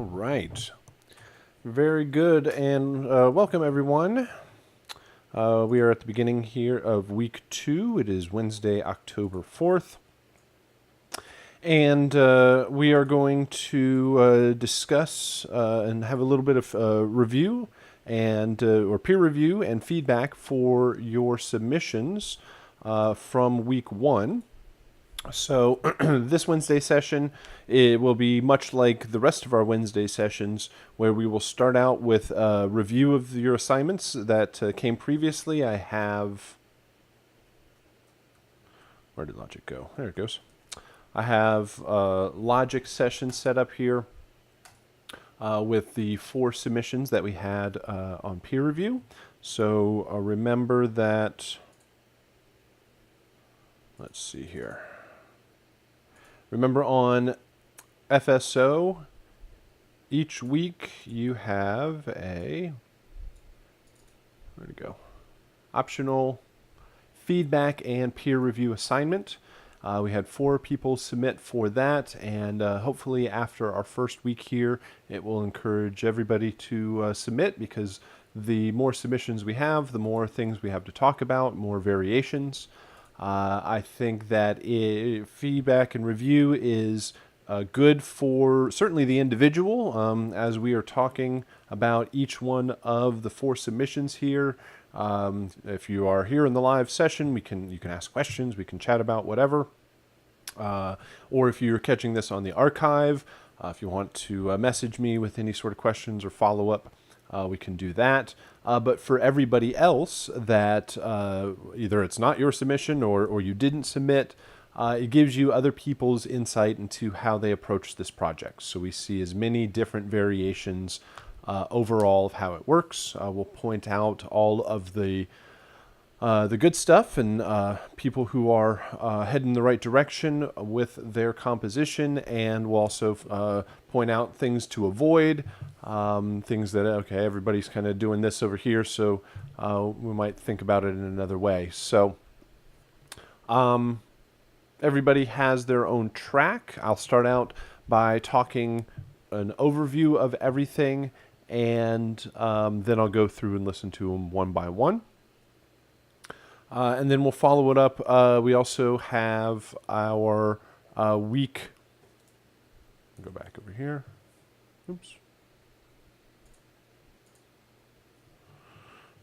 All right. Very good, and welcome everyone. We are at the beginning here of week 2. It is Wednesday, October 4th. And we are going to discuss and have a little bit of review and or peer review and feedback for your submissions from week 1. So this Wednesday session, it will be much like the rest of our Wednesday sessions, where we will start out with a review of your assignments that came previously. I have... Where did logic go? There it goes. I have a logic session set up here with the 4 submissions that we had on peer review. So remember that... Let's see here. Remember on FSO, each week you have a, where'd it go? Optional feedback and peer review assignment. We had 4 people submit for that, and hopefully after our first week here, it will encourage everybody to submit, because the more submissions we have, the more things we have to talk about, more variations. I think that feedback and review is good for certainly the individual. As we are talking about each one of the 4 submissions here, if you are here in the live session, you can ask questions, we can chat about whatever. Or if you're catching this on the archive, if you want to message me with any sort of questions or follow up, we can do that. But for everybody else that either it's not your submission or you didn't submit, it gives you other people's insight into how they approach this project. So we see as many different variations overall of how it works. We'll point out all of the good stuff and people who are heading in the right direction with their composition, and we'll also point out things to avoid, things that, okay, everybody's kind of doing this over here, so we might think about it in another way. So everybody has their own track. I'll start out by talking an overview of everything, and then I'll go through and listen to them one by one. And then we'll follow it up. We also have our week. Go back over here. Oops.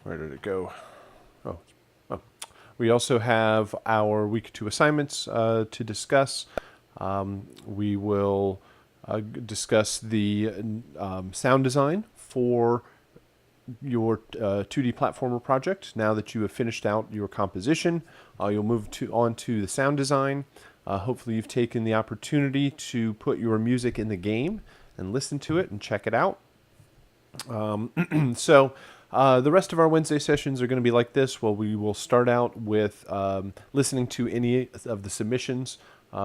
Where did it go? Oh. We also have our week 2 assignments to discuss. We will discuss the sound design for your 2D platformer project. Now that you have finished out your composition, you'll move on to the sound design. Hopefully you've taken the opportunity to put your music in the game and listen to it and check it out. So the rest of our Wednesday sessions are going to be like this. Well, we will start out with listening to any of the submissions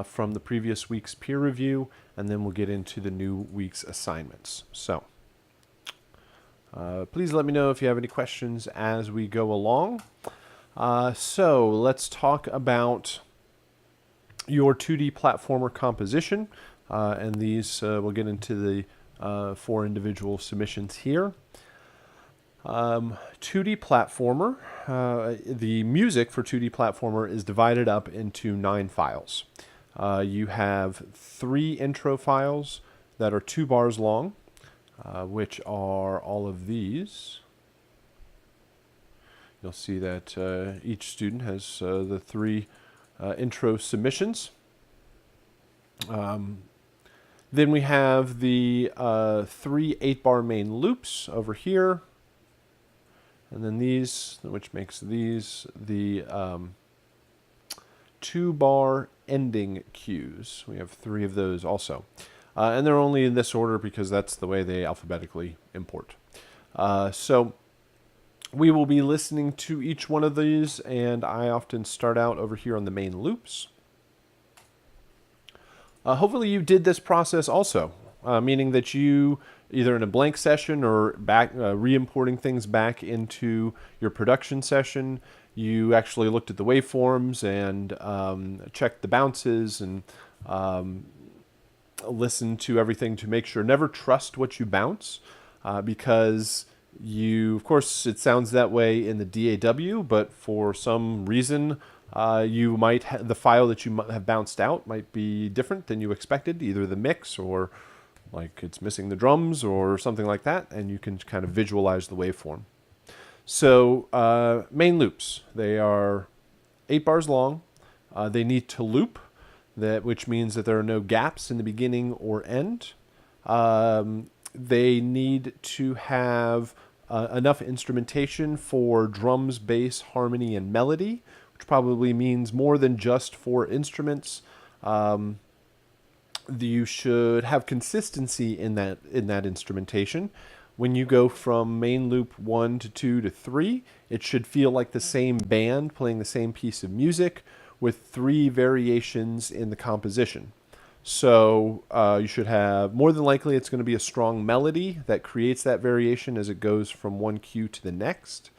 from the previous week's peer review, and then we'll get into the new week's assignments. So please let me know if you have any questions as we go along. So let's talk about your 2D platformer composition. And these, we'll get into the 4 individual submissions here. 2D platformer, the music for 2D platformer is divided up into 9 files. You have 3 intro files that are 2 bars long. Which are all of these. You'll see that each student has the 3 intro submissions. Then we have the 3 8-bar main loops over here. And then these, which makes these the 2-bar ending cues. We have 3 of those also. And they're only in this order because that's the way they alphabetically import. So we will be listening to each one of these, and I often start out over here on the main loops. Hopefully you did this process also, meaning that you, either in a blank session or back re-importing things back into your production session, you actually looked at the waveforms and checked the bounces and listen to everything to make sure. Never trust what you bounce, because of course, it sounds that way in the DAW, but for some reason, you might the file that you might have bounced out might be different than you expected, either the mix or like it's missing the drums or something like that, and you can kind of visualize the waveform. So main loops, they are 8 bars long. They need to loop, which means that there are no gaps in the beginning or end. They need to have enough instrumentation for drums, bass, harmony, and melody, which probably means more than just 4 instruments. You should have consistency in that instrumentation. When you go from main loop 1 to 2 to 3, it should feel like the same band playing the same piece of music with 3 variations in the composition. So you should have, more than likely, it's going to be a strong melody that creates that variation as it goes from one cue to the next.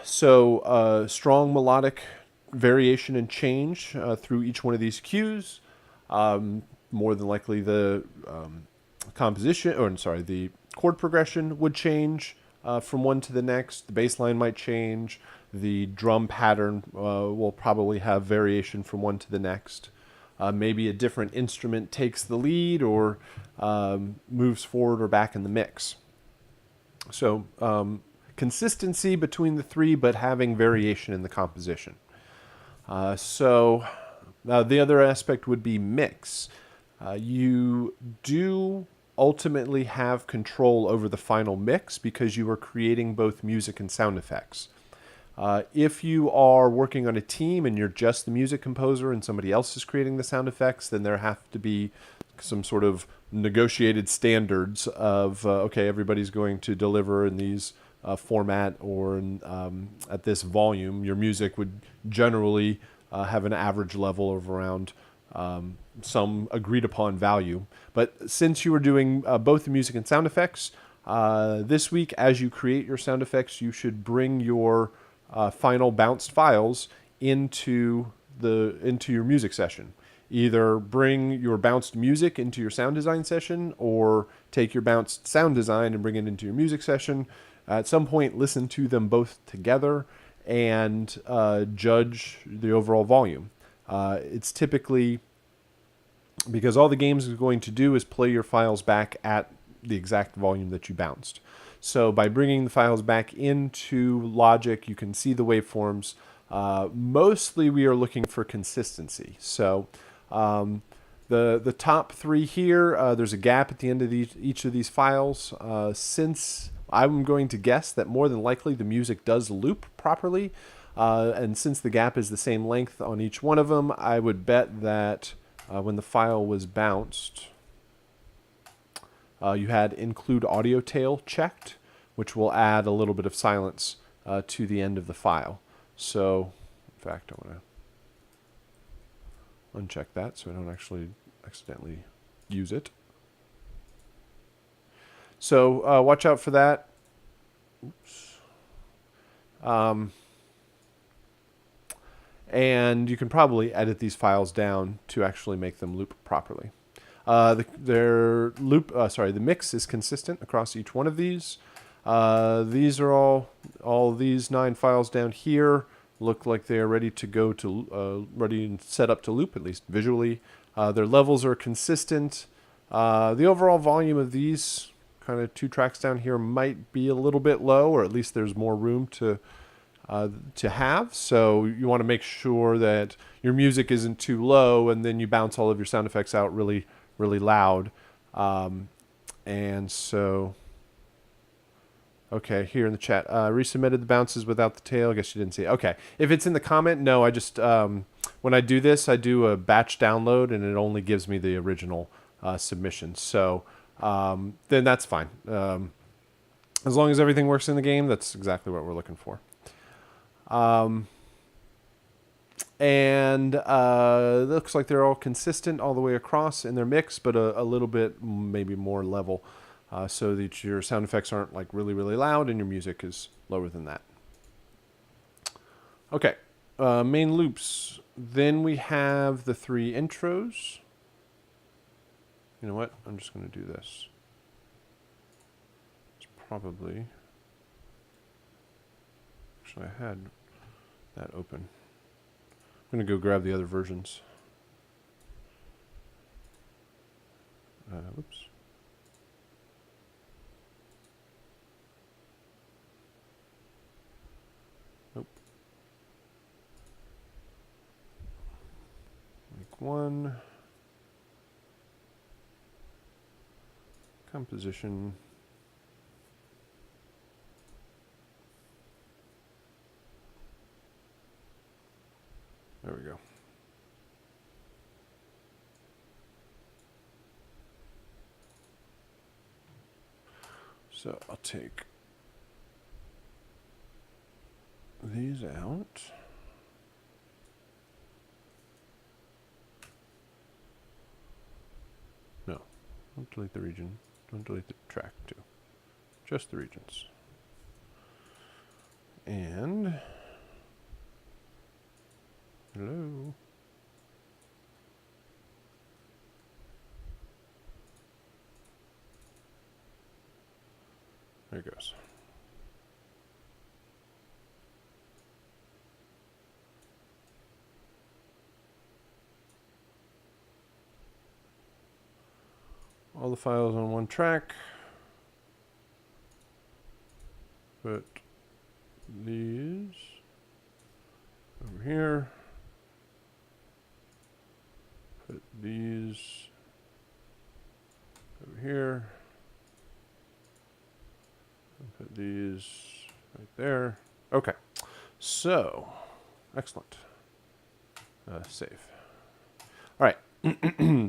Strong melodic variation and change through each one of these cues. More than likely, the the chord progression would change from one to the next. The bass line might change. The drum pattern will probably have variation from one to the next. Maybe a different instrument takes the lead or moves forward or back in the mix. So consistency between the 3, but having variation in the composition. The other aspect would be mix. You do ultimately have control over the final mix because you are creating both music and sound effects. If you are working on a team and you're just the music composer and somebody else is creating the sound effects, then there have to be some sort of negotiated standards of, okay, everybody's going to deliver in these format or at this volume. Your music would generally have an average level of around some agreed upon value. But since you are doing both the music and sound effects, this week as you create your sound effects, you should bring your final bounced files into your music session. Either bring your bounced music into your sound design session or take your bounced sound design and bring it into your music session. At some point, listen to them both together and judge the overall volume. It's typically, because all the games is going to do is play your files back at the exact volume that you bounced. So by bringing the files back into Logic, you can see the waveforms. Mostly we are looking for consistency. So the top 3 here, there's a gap at the end of each of these files. Since I'm going to guess that more than likely the music does loop properly, and since the gap is the same length on each one of them, I would bet that when the file was bounced, you had include audio tail checked, which will add a little bit of silence to the end of the file. So, in fact, I want to uncheck that so I don't actually accidentally use it. So watch out for that. Oops. And you can probably edit these files down to actually make them loop properly. The mix is consistent across each one of these. These are all these 9 files down here look like they are ready to go to ready and set up to loop, at least visually. Their levels are consistent. The overall volume of these kind of 2 tracks down here might be a little bit low, or at least there's more room to have. So you want to make sure that your music isn't too low, and then you bounce all of your sound effects out really loud. And so, okay, here in the chat, resubmitted the bounces without the tail. I guess you didn't see it. Okay, if it's in the comment, no, I just, when I do this, I do a batch download, and it only gives me the original submission. So then that's fine. As long as everything works in the game, that's exactly what we're looking for. And it looks like they're all consistent all the way across in their mix, but a little bit maybe more level, so that your sound effects aren't like really loud and your music is lower than that. Okay, main loops. Then we have the 3 intros. You know what? I'm just going to do this. It's probably... Actually, I had that open. I'm going to go grab the other versions. Whoops. Nope. Week 1. Composition. There we go. So I'll take these out. No, don't delete the region. Don't delete the track too. Just the regions. And hello. There it goes. All the files on one track. Put these over here. Put these over here. And put these right there. Okay. So, excellent. Save. All right.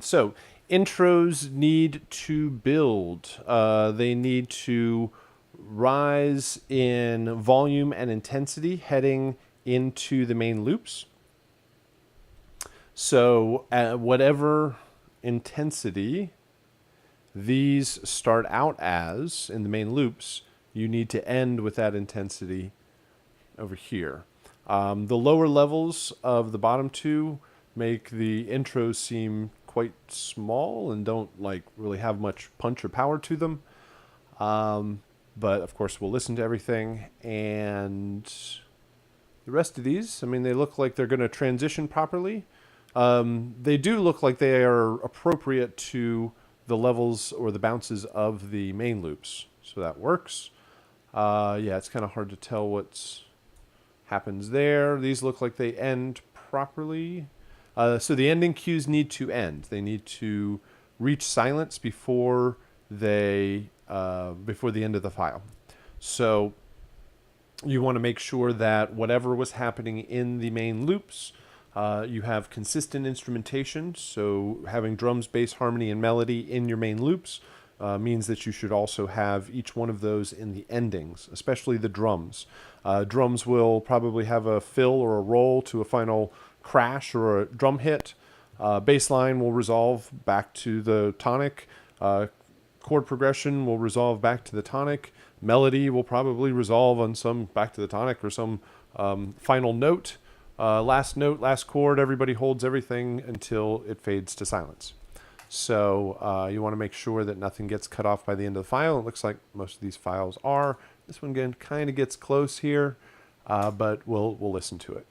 So, intros need to build. They need to rise in volume and intensity heading into the main loops. So at whatever intensity these start out as in the main loops, you need to end with that intensity over here. The lower levels of the bottom two make the intros seem quite small and don't like really have much punch or power to them. But of course we'll listen to everything, and the rest of these, I mean, they look like they're going to transition properly. They do look like they are appropriate to the levels or the bounces of the main loops. So that works. Yeah, it's kind of hard to tell what's happens there. These look like they end properly. So the ending cues need to end. They need to reach silence before they before the end of the file. So you want to make sure that whatever was happening in the main loops, you have consistent instrumentation. So having drums, bass, harmony, and melody in your main loops means that you should also have each one of those in the endings, especially the drums. Drums will probably have a fill or a roll to a final crash or a drum hit. Bass line will resolve back to the tonic. Chord progression will resolve back to the tonic. Melody will probably resolve on some back to the tonic or some final note. Last note, last chord, everybody holds everything until it fades to silence. So you want to make sure that nothing gets cut off by the end of the file. It looks like most of these files are. This one again kind of gets close here, but we'll listen to it.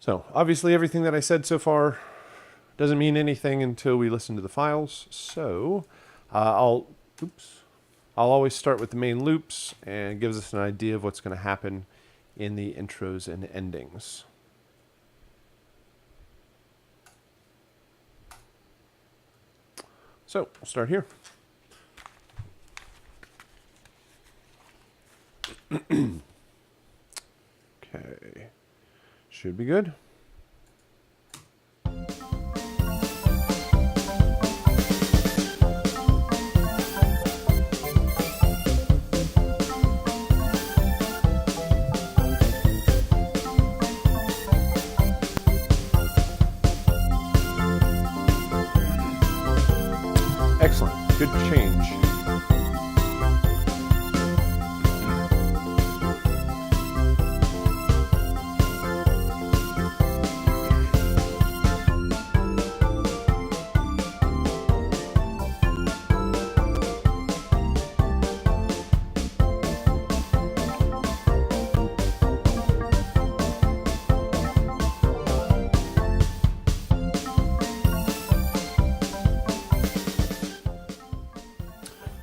So obviously everything that I said so far doesn't mean anything until we listen to the files. So I'll always start with the main loops, and it gives us an idea of what's going to happen in the intros and endings. So we'll start here. Okay, should be good. Excellent. Good change.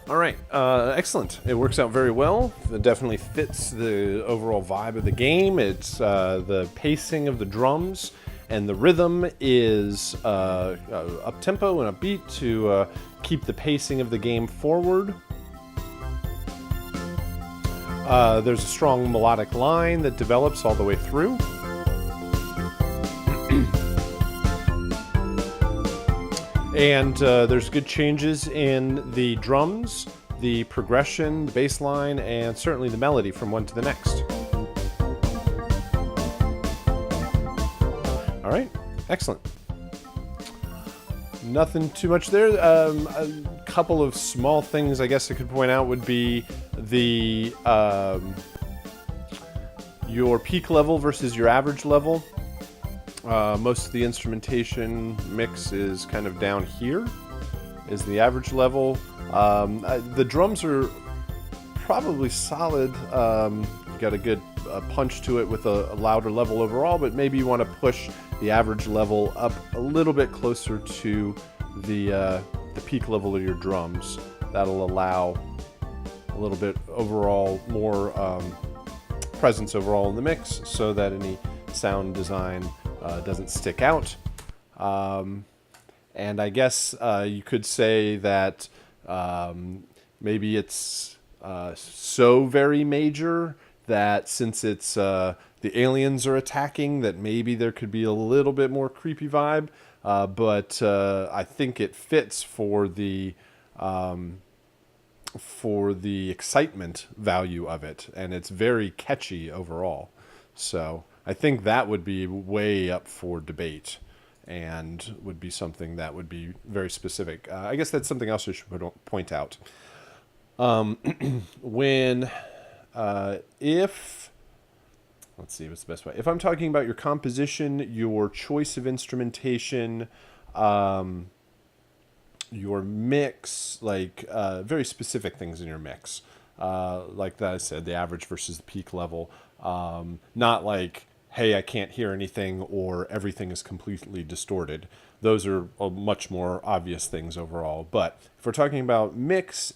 All right, excellent. It works out very well. It definitely fits the overall vibe of the game. It's the pacing of the drums and the rhythm is up tempo and upbeat to keep the pacing of the game forward. There's a strong melodic line that develops all the way through. And there's good changes in the drums, the progression, the bass line, and certainly the melody from one to the next. All right, excellent. Nothing too much there. A couple of small things I guess I could point out would be the your peak level versus your average level. Most of the instrumentation mix is kind of down here, is the average level. The drums are probably solid. You got a good punch to it with a louder level overall, but maybe you want to push the average level up a little bit closer to the peak level of your drums. That'll allow a little bit overall more presence overall in the mix, so that any sound design doesn't stick out. And I guess you could say that maybe it's so very major that since it's the aliens are attacking, that maybe there could be a little bit more creepy vibe. But I think it fits for the excitement value of it, and it's very catchy overall. So I think that would be way up for debate and would be something that would be very specific. I guess that's something else I should point out. Let's see, what's the best way? If I'm talking about your composition, your choice of instrumentation, your mix, like very specific things in your mix, like that I said, the average versus the peak level, not like, hey, I can't hear anything or everything is completely distorted. Those are much more obvious things overall. But if we're talking about if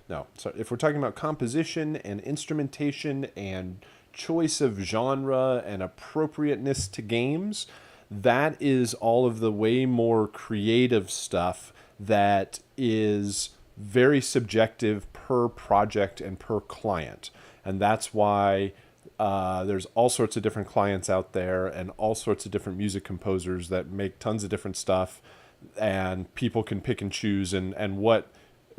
we're talking about composition and instrumentation and choice of genre and appropriateness to games, that is all of the way more creative stuff that is very subjective per project and per client. And that's why there's all sorts of different clients out there and all sorts of different music composers that make tons of different stuff, and people can pick and choose, and what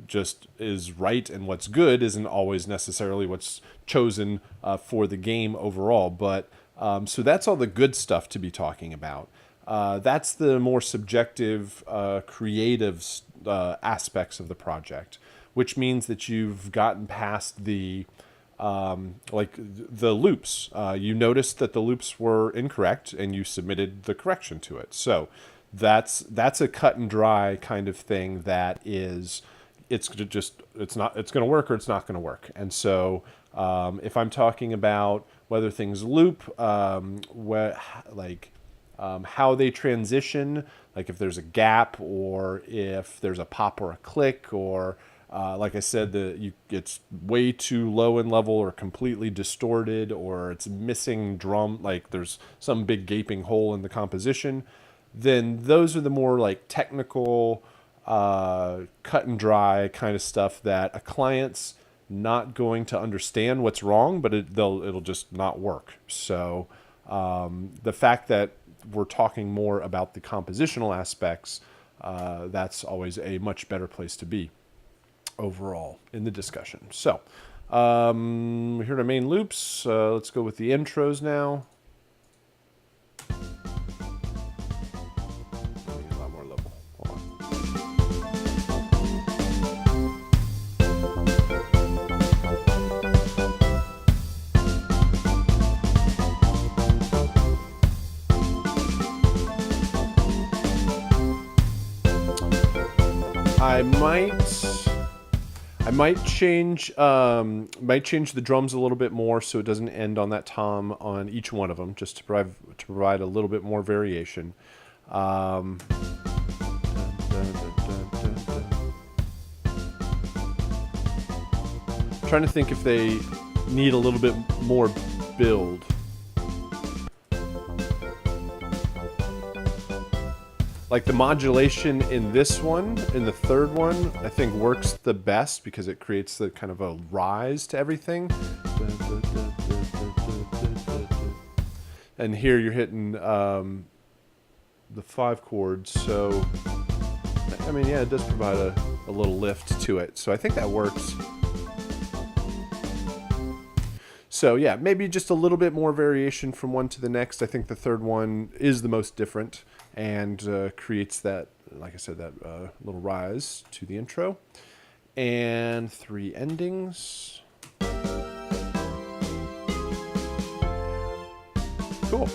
just is right and what's good isn't always necessarily what's chosen for the game overall. But so that's all the good stuff to be talking about. That's the more subjective, creative aspects of the project, which means that you've gotten past the loops. You noticed that the loops were incorrect and you submitted the correction to it. So that's a cut and dry kind of thing that is, it's going to work or it's not going to work. And so if I'm talking about whether things loop, how they transition, like if there's a gap or if there's a pop or a click, or like I said, it's way too low in level or completely distorted, or it's missing drum, like there's some big gaping hole in the composition, then those are the more like technical, cut and dry kind of stuff that a client's not going to understand what's wrong, but it'll just not work. So the fact that we're talking more about the compositional aspects, that's always a much better place to be overall in the discussion. So we're here to main loops. Let's go with the intros now. A lot more level. Hold on. I might change the drums a little bit more so it doesn't end on that tom on each one of them, just to provide a little bit more variation. trying to think if they need a little bit more build. Like the modulation in this one, in the third one, I think works the best because it creates the kind of a rise to everything. And here you're hitting the 5 chords, so I mean, yeah, it does provide a little lift to it. So I think that works. So yeah, maybe just a little bit more variation from one to the next. I think the third one is the most different and creates that, like I said, that little rise to the intro. And 3 endings. Cool.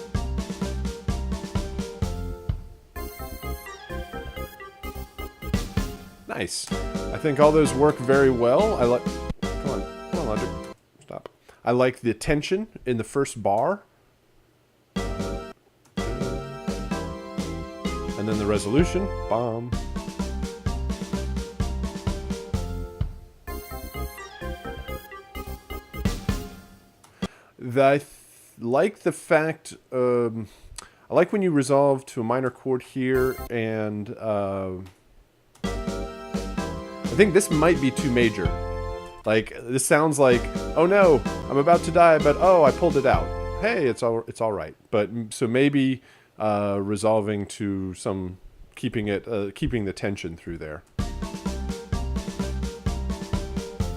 Nice. I think all those work very well. I like. Come on, Logic. Stop. I like the tension in the first bar. And then the resolution. Bomb. I like the fact. I like when you resolve to a minor chord here, and I think this might be too major. Like, this sounds like, oh no, I'm about to die, but oh, I pulled it out. Hey, it's all right. But so maybe resolving to some keeping the tension through there.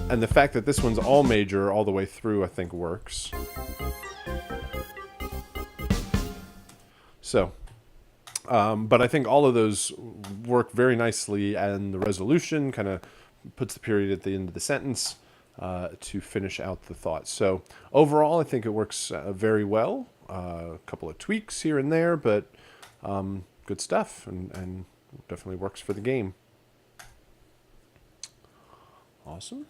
And the fact that this one's all major all the way through, I think works. So, but I think all of those work very nicely, and the resolution kind of puts the period at the end of the sentence to finish out the thought. So overall, I think it works very well. A couple of tweaks here and there, but good stuff, and definitely works for the game. Awesome.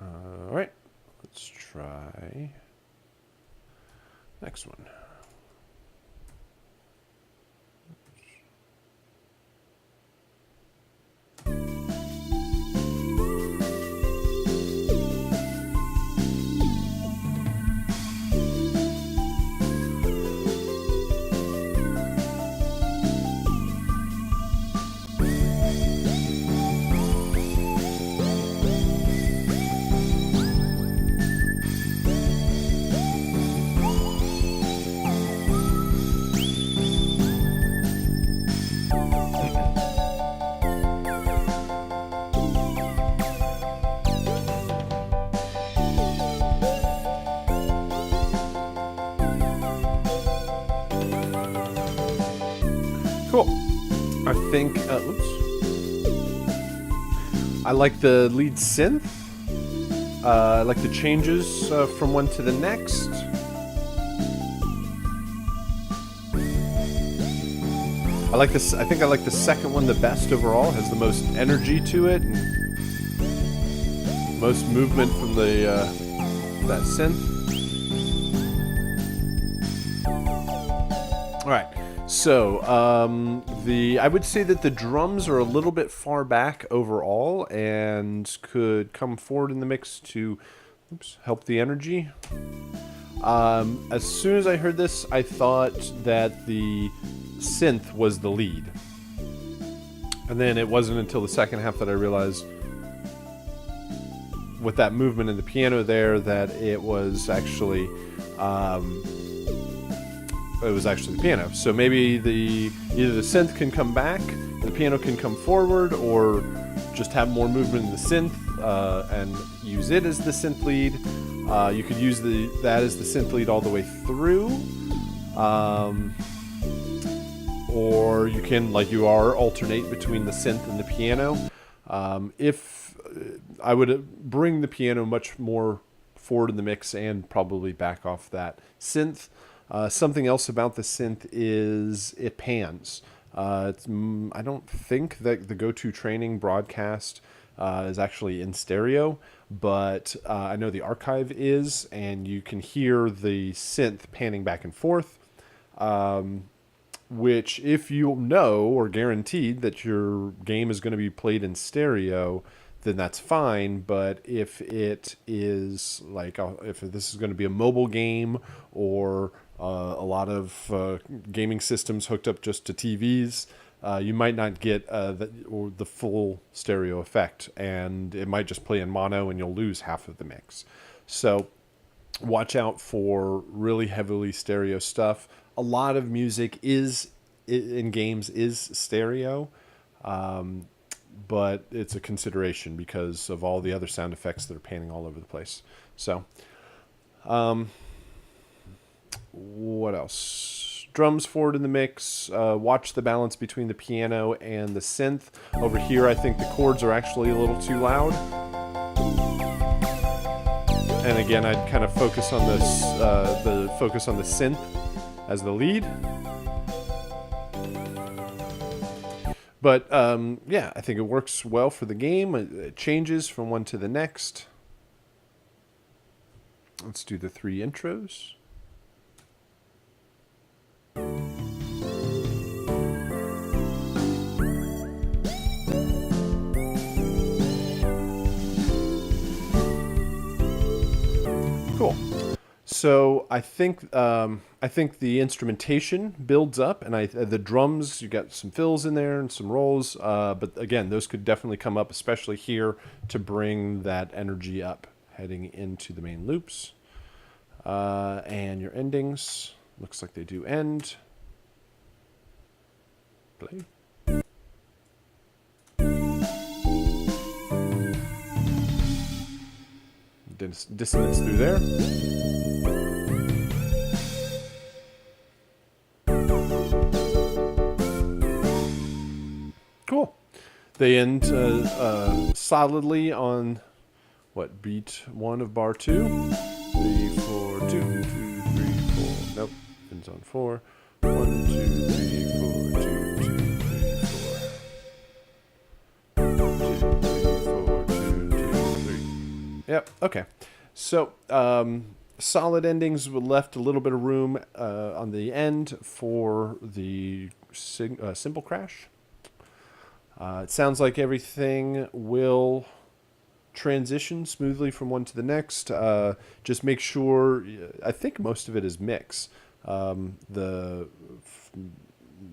All right, let's try next one. Cool. I think, oops. I like the lead synth. I like the changes from one to the next. I like this. I think I like the second one the best overall. It has the most energy to it, and most movement from the that synth. All right. So, I would say that the drums are a little bit far back overall and could come forward in the mix to help the energy. As soon as I heard this, I thought that the synth was the lead. And then it wasn't until the second half that I realized, with that movement in the piano there, that it was actually the piano. So maybe either the synth can come back, the piano can come forward, or just have more movement in the synth and use it as the synth lead. You could use that as the synth lead all the way through, or you can, like you are, alternate between the synth and the piano. If I would bring the piano much more forward in the mix and probably back off that synth. Something else about the synth is it pans. I don't think that the Go2 training broadcast is actually in stereo, but I know the archive is, and you can hear the synth panning back and forth, which, if you know or guaranteed that your game is going to be played in stereo, then that's fine. But if it is like, if this is going to be a mobile game or a lot of gaming systems hooked up just to TVs, you might not get the full stereo effect, and it might just play in mono and you'll lose half of the mix. So watch out for really heavily stereo stuff. A lot of music in games is stereo, but it's a consideration because of all the other sound effects that are panning all over the place. So, what else? Drums forward in the mix. Watch the balance between the piano and the synth. Over here, I think the chords are actually a little too loud. And again, I'd kind of focus on this, focus on the synth as the lead. But yeah, I think it works well for the game. It changes from one to the next. Let's do the 3 intros. Cool. So I think the instrumentation builds up, and the drums, you got some fills in there and some rolls. But again, those could definitely come up, especially here, to bring that energy up heading into the main loops. And your endings, looks like they do end. Play. Dissonance through there. Cool. They end solidly on what, beat 1 of bar 2? 3, 4, 2, 2, 3, 4. Nope. Ends on 4. 1, 2, 3, 4, 2, 2, 3, 4. 2, 3, 4, 2, 2, 3. Yep. Okay. So solid endings with left a little bit of room on the end for the cymbal crash. It sounds like everything will transition smoothly from one to the next. Just make sure, I think most of it is mix.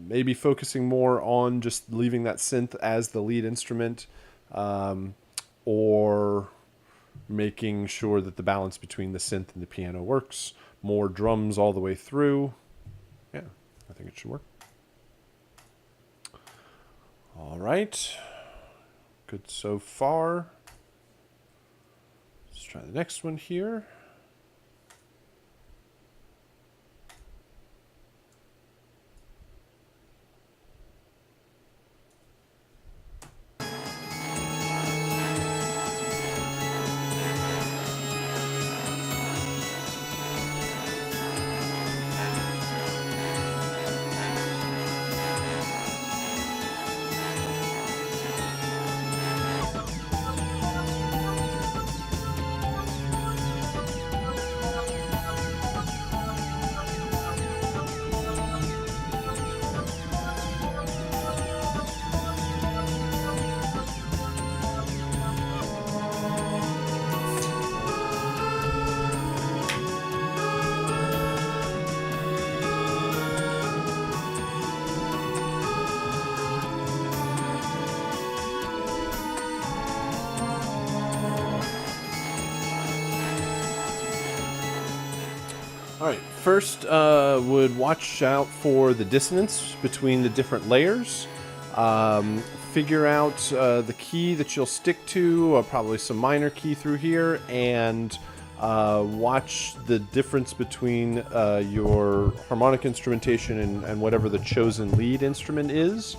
Maybe focusing more on just leaving that synth as the lead instrument, or making sure that the balance between the synth and the piano works. More drums all the way through. Yeah, I think it should work. All right. Good so far. Let's try the next one here. All right, first would watch out for the dissonance between the different layers. Figure out the key that you'll stick to, probably some minor key through here, and watch the difference between your harmonic instrumentation and whatever the chosen lead instrument is.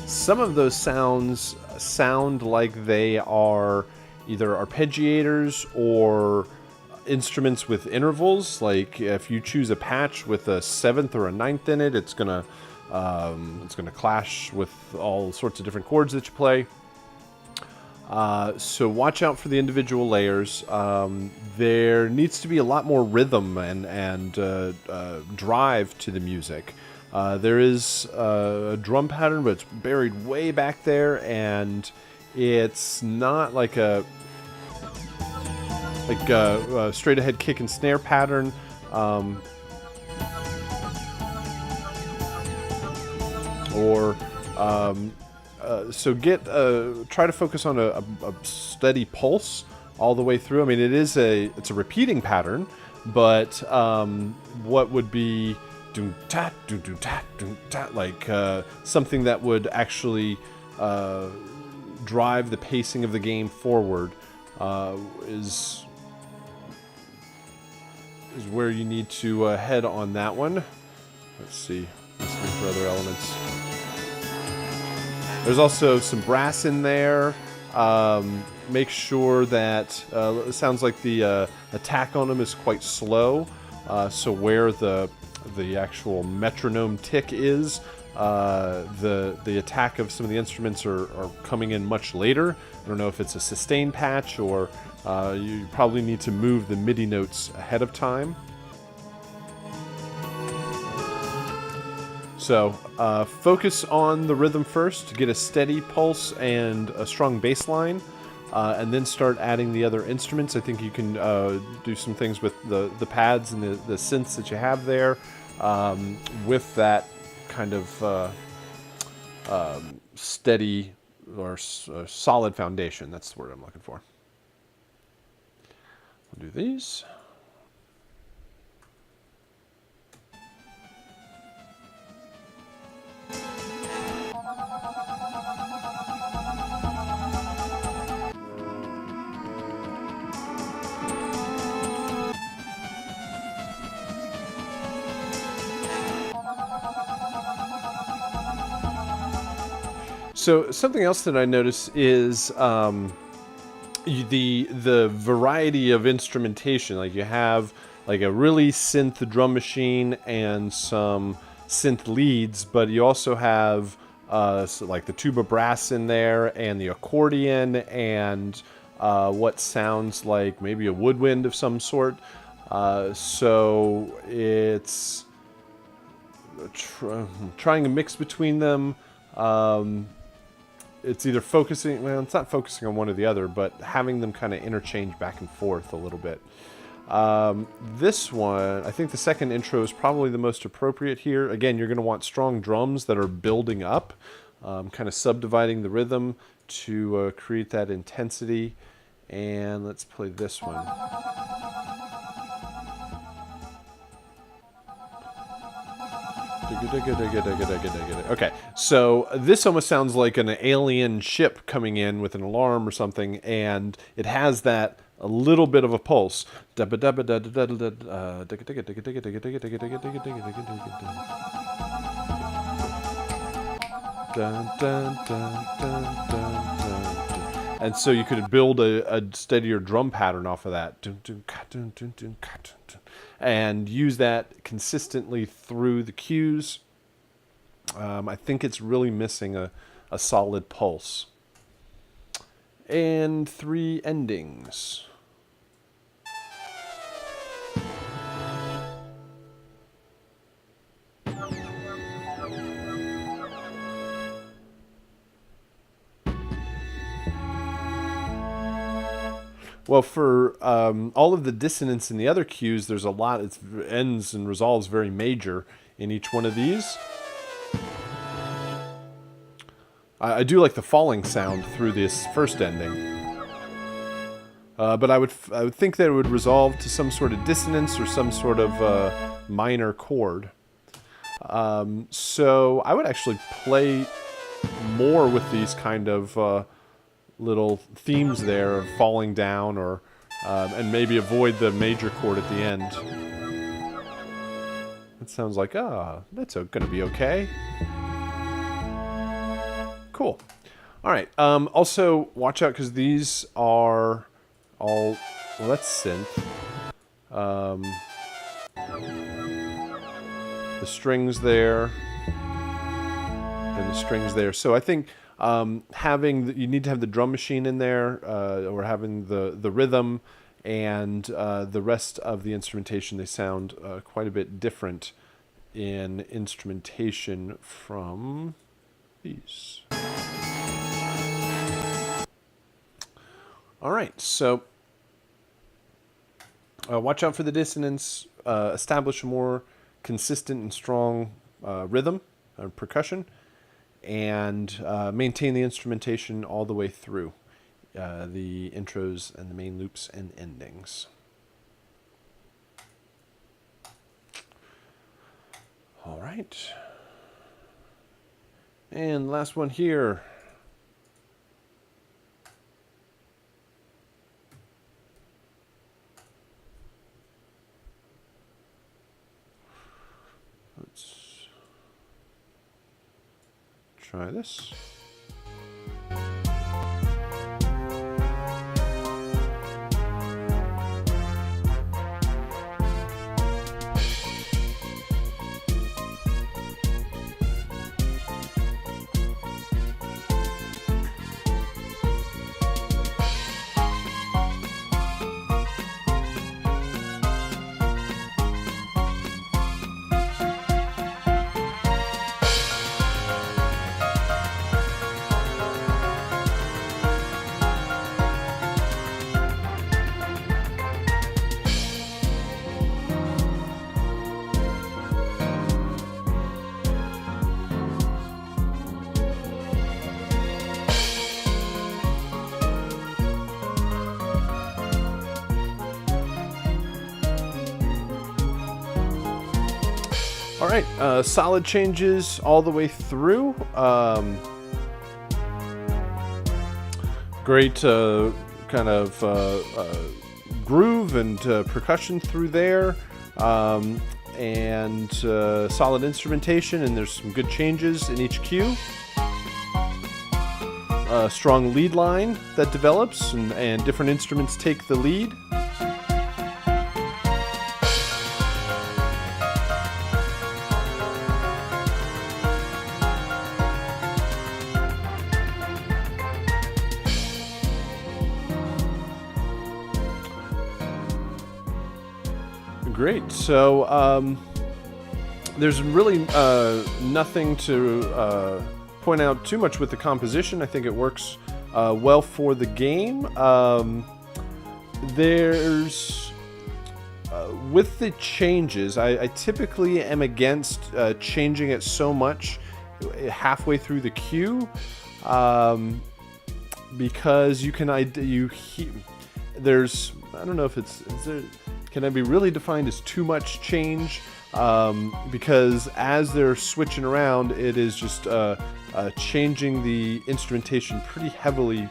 Some of those sounds sound like they are either arpeggiators or instruments with intervals. Like if you choose a patch with a 7th or a 9th in it, it's gonna clash with all sorts of different chords that you play. So watch out for the individual layers. There needs to be a lot more rhythm and drive to the music. There is a drum pattern, but it's buried way back there, and it's not like a straight ahead kick and snare pattern. So try to focus on a steady pulse all the way through. I mean, it's a repeating pattern, but what would be doom tat doom doom tat doom tat, like something that would actually drive the pacing of the game forward is where you need to head on that one. Let's see. Let's look for other elements. There's also some brass in there. Make sure that it sounds like the attack on them is quite slow. So where the actual metronome tick is, the attack of some of the instruments are coming in much later. I don't know if it's a sustain patch or you probably need to move the MIDI notes ahead of time. So focus on the rhythm first to get a steady pulse and a strong bass line, and then start adding the other instruments. I think you can do some things with the pads and the synths that you have there with that kind of steady or solid foundation. That's the word I'm looking for. We'll do these. So something else that I notice is the variety of instrumentation. Like you have like a really synth drum machine and some synth leads, but you also have so like the tuba brass in there and the accordion and what sounds like maybe a woodwind of some sort. So it's trying to mix between them. It's either focusing, well, it's not focusing on one or the other, but having them kind of interchange back and forth a little bit. This one, I think the second intro is probably the most appropriate here. Again, you're going to want strong drums that are building up, kind of subdividing the rhythm to create that intensity. And let's play this one. Okay, so this almost sounds like an alien ship coming in with an alarm or something, and it has that a little bit of a pulse. And so you could build a steadier drum pattern off of that. And use that consistently through the cues. I think it's really missing a solid pulse. And 3 endings. Well, for all of the dissonance in the other cues, there's a lot. It ends and resolves very major in each one of these. I do like the falling sound through this first ending. But I would think that it would resolve to some sort of dissonance or some sort of minor chord. So I would actually play more with these kind of little themes there of falling down, or and maybe avoid the major chord at the end. It sounds like, that's going to be okay. Cool. All right. Also, watch out because these are all, well, that's synth. The strings there and the strings there. So I think you need to have the drum machine in there, or having the rhythm and the rest of the instrumentation. They sound quite a bit different in instrumentation from these. All right, so watch out for the dissonance. Establish a more consistent and strong rhythm or percussion, and maintain the instrumentation all the way through the intros and the main loops and endings. All right. And last one here. Let's try this. All right, solid changes all the way through. Great kind of groove and percussion through there, and solid instrumentation, and there's some good changes in each cue. A strong lead line that develops, and different instruments take the lead. Great. So there's really nothing to point out too much with the composition. I think it works well for the game. There's with the changes, I typically am against changing it so much halfway through the cue, because you can there's, I don't know if it's, can it be really defined as too much change? Because as they're switching around, it is just changing the instrumentation pretty heavily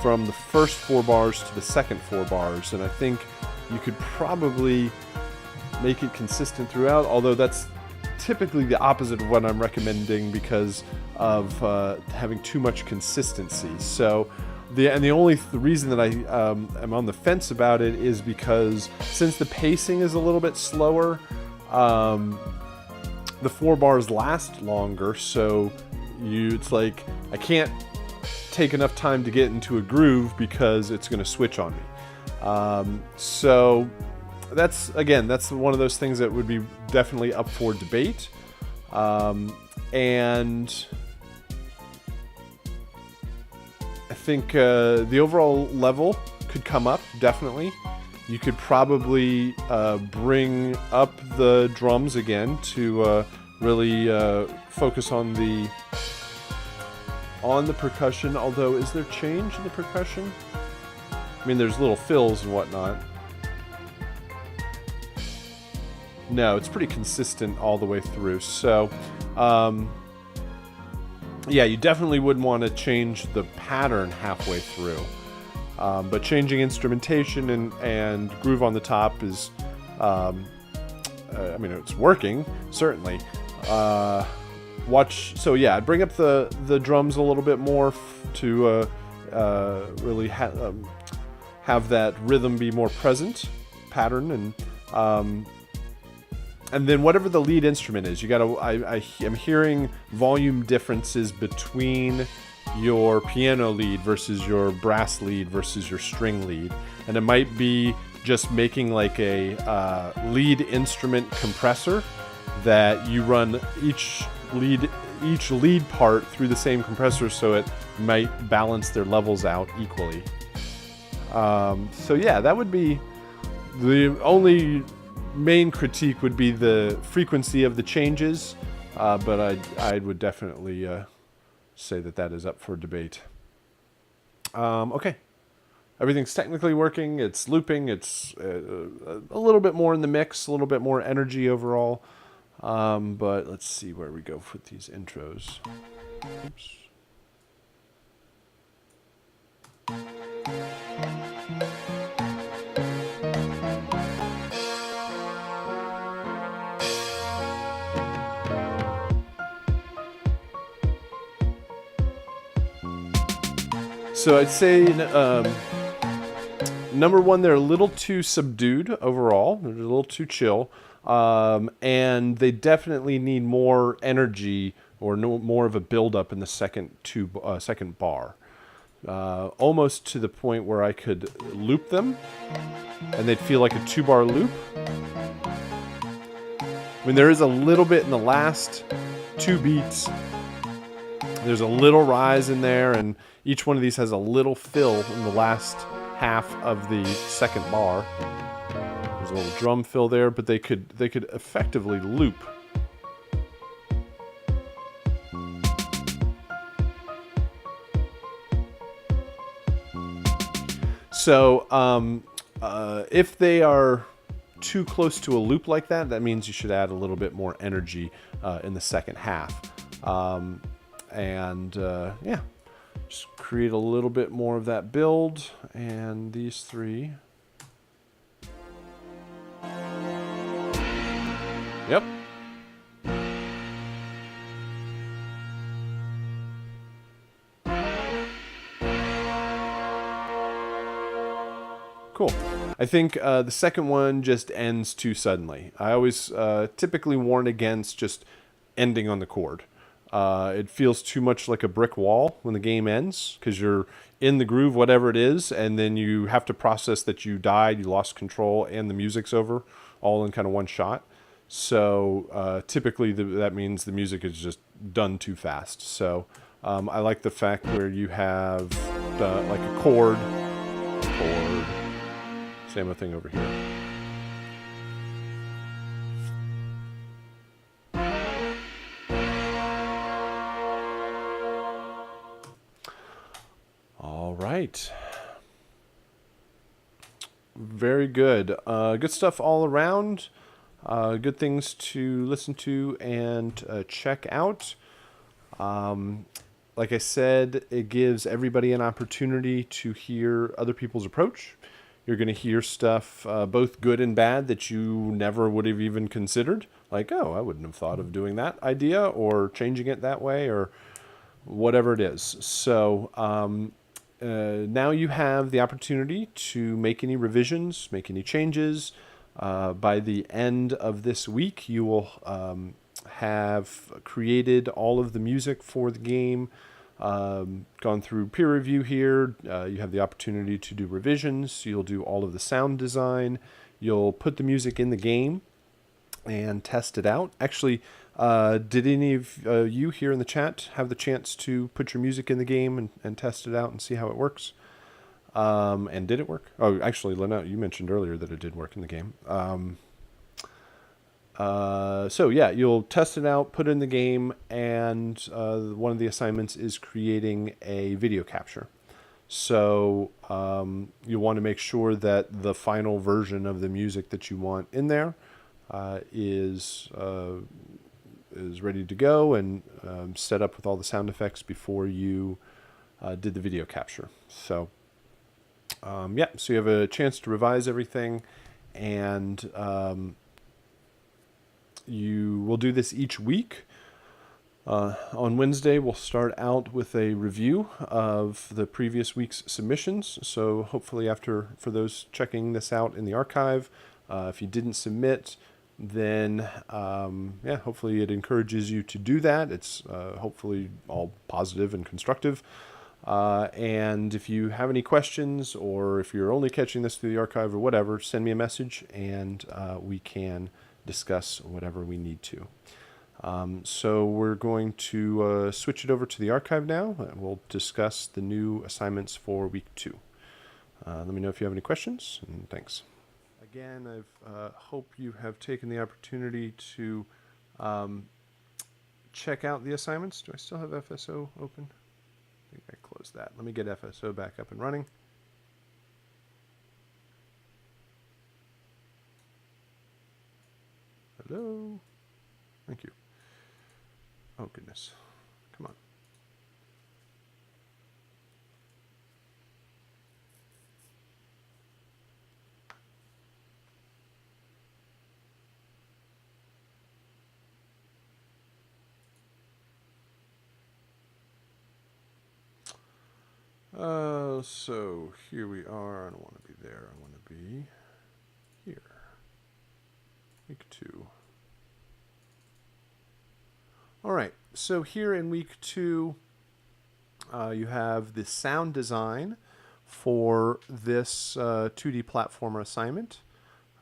from the first 4 bars to the second 4 bars. And I think you could probably make it consistent throughout, although that's typically the opposite of what I'm recommending because of having too much consistency. So the only reason that I am on the fence about it is because since the pacing is a little bit slower, the 4 bars last longer, so it's like I can't take enough time to get into a groove because it's going to switch on me. So that's one of those things that would be definitely up for debate. And I think the overall level could come up, definitely. You could probably bring up the drums again to really focus on the percussion. Although, is there change in the percussion? I mean, there's little fills and whatnot. No, it's pretty consistent all the way through. So, yeah, you definitely wouldn't want to change the pattern halfway through. But changing instrumentation and groove on the top is, I mean, it's working, certainly. So yeah, I'd bring up the drums a little bit more to really have that rhythm be more present, pattern, and then whatever the lead instrument is, you gotta. I'm hearing volume differences between your piano lead versus your brass lead versus your string lead, and it might be just making like a lead instrument compressor that you run each lead part through the same compressor, so it might balance their levels out equally. So yeah, that would be the only main critique, would be the frequency of the changes, but I would definitely say that is up for debate. Okay. Everything's technically working. It's looping. It's a little bit more in the mix, a little bit more energy overall. But let's see where we go with these intros. Oops. So I'd say number one, they're a little too subdued overall. They're a little too chill. And they definitely need more energy, or more of a build-up in the second bar. Almost to the point where I could loop them, and they'd feel like a 2-bar loop. I mean, there is a little bit in the last 2 beats. There's a little rise in there, and each one of these has a little fill in the last half of the second bar. There's a little drum fill there, but they could effectively loop. So if they are too close to a loop like that, that means you should add a little bit more energy in the second half. Yeah, just create a little bit more of that build, and these 3. Yep. Cool. I think the second one just ends too suddenly. I always typically warn against just ending on the chord. It feels too much like a brick wall when the game ends, because you're in the groove, whatever it is, and then you have to process that you died, you lost control, and the music's over, all in kind of one shot. So typically that means the music is just done too fast. So I like the fact where you have like a chord, same thing over here. All right. Very good. Good stuff all around. Good things to listen to and check out. Like I said, it gives everybody an opportunity to hear other people's approach. You're going to hear stuff, both good and bad, that you never would have even considered. Like, oh, I wouldn't have thought of doing that idea, or changing it that way, or whatever it is. So now you have the opportunity to make any revisions, make any changes. By the end of this week, you will have created all of the music for the game, gone through peer review here. You have the opportunity to do revisions. You'll do all of the sound design. You'll put the music in the game and test it out. Actually, did any of you here in the chat have the chance to put your music in the game and test it out and see how it works? And did it work? Oh, actually, Lynette, you mentioned earlier that it did work in the game. So yeah, you'll test it out, put it in the game, and one of the assignments is creating a video capture. So you want to make sure that the final version of the music that you want in there is ready to go and set up with all the sound effects before you did the video capture. So yeah, so you have a chance to revise everything, and you will do this each week. On Wednesday, we'll start out with a review of the previous week's submissions. So hopefully for those checking this out in the archive, if you didn't submit, then yeah, hopefully it encourages you to do that. It's hopefully all positive and constructive. And if you have any questions, or if you're only catching this through the archive or whatever, send me a message, and we can discuss whatever we need to. So we're going to switch it over to the archive now. We'll discuss the new assignments for week 2. Let me know if you have any questions, and thanks. Again, I hope you have taken the opportunity to check out the assignments. Do I still have FSO open? I think I closed that. Let me get FSO back up and running. Hello? Thank you. Oh, goodness. Come on. So here we are. I don't want to be there. I want to be here. Week 2. All right. So here in week 2, you have the sound design for this 2D platformer assignment.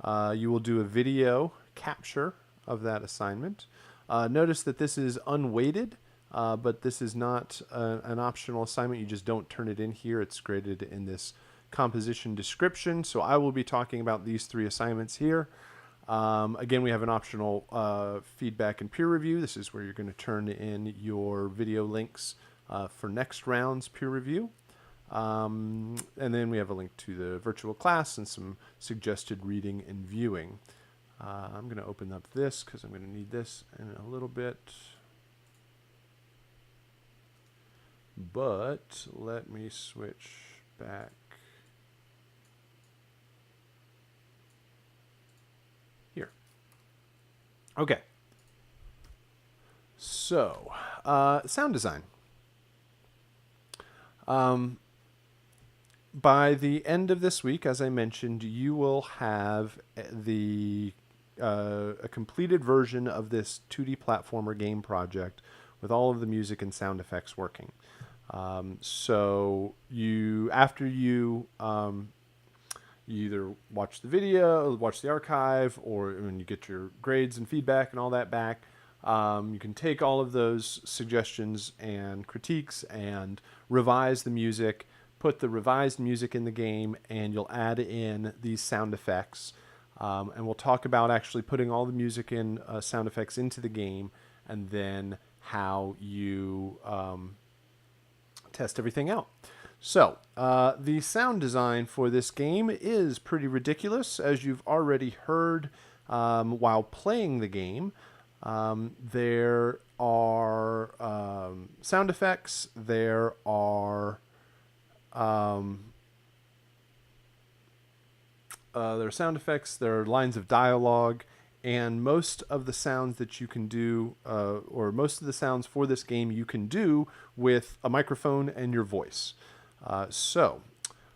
You will do a video capture of that assignment. Notice that this is unweighted. But this is not an optional assignment. You just don't turn it in here. It's graded in this composition description. So I will be talking about these 3 assignments here. Again, we have an optional feedback and peer review. This is where you're going to turn in your video links for next round's peer review. And then we have a link to the virtual class and some suggested reading and viewing. I'm going to open up this because I'm going to need this in a little bit. But let me switch back here. Okay. So, sound design. By the end of this week, as I mentioned, you will have a completed version of this 2D platformer game project with all of the music and sound effects working. So after you either watch the video, watch the archive, or when you get your grades and feedback and all that back, you can take all of those suggestions and critiques and revise the music, put the revised music in the game, and you'll add in these sound effects. And we'll talk about actually putting all the music and sound effects into the game, and then how you test everything out. So, the sound design for this game is pretty ridiculous, as you've already heard while playing the game. There are sound effects, there are sound effects, there are lines of dialogue, and most of the sounds that you can do, or most of the sounds for this game you can do with a microphone and your voice. So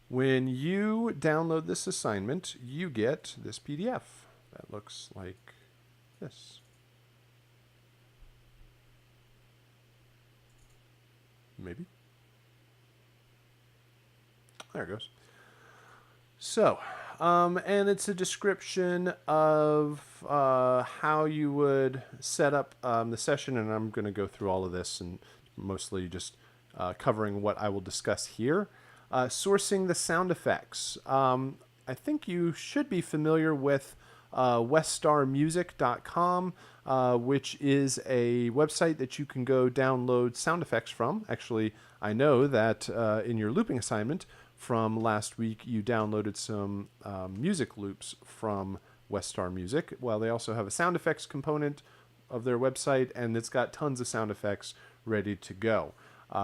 when you download this assignment, you get this PDF that looks like this. Maybe. There it goes. So, and it's a description of how you would set up the session, and I'm going to go through all of this and mostly just covering what I will discuss here. Sourcing the sound effects. I think you should be familiar with weststarmusic.com, which is a website that you can go download sound effects from. Actually, I know that in your looping assignment from last week, you downloaded some music loops from Weststar Music. Well, they also have a sound effects component of their website, and it's got tons of sound effects ready to go.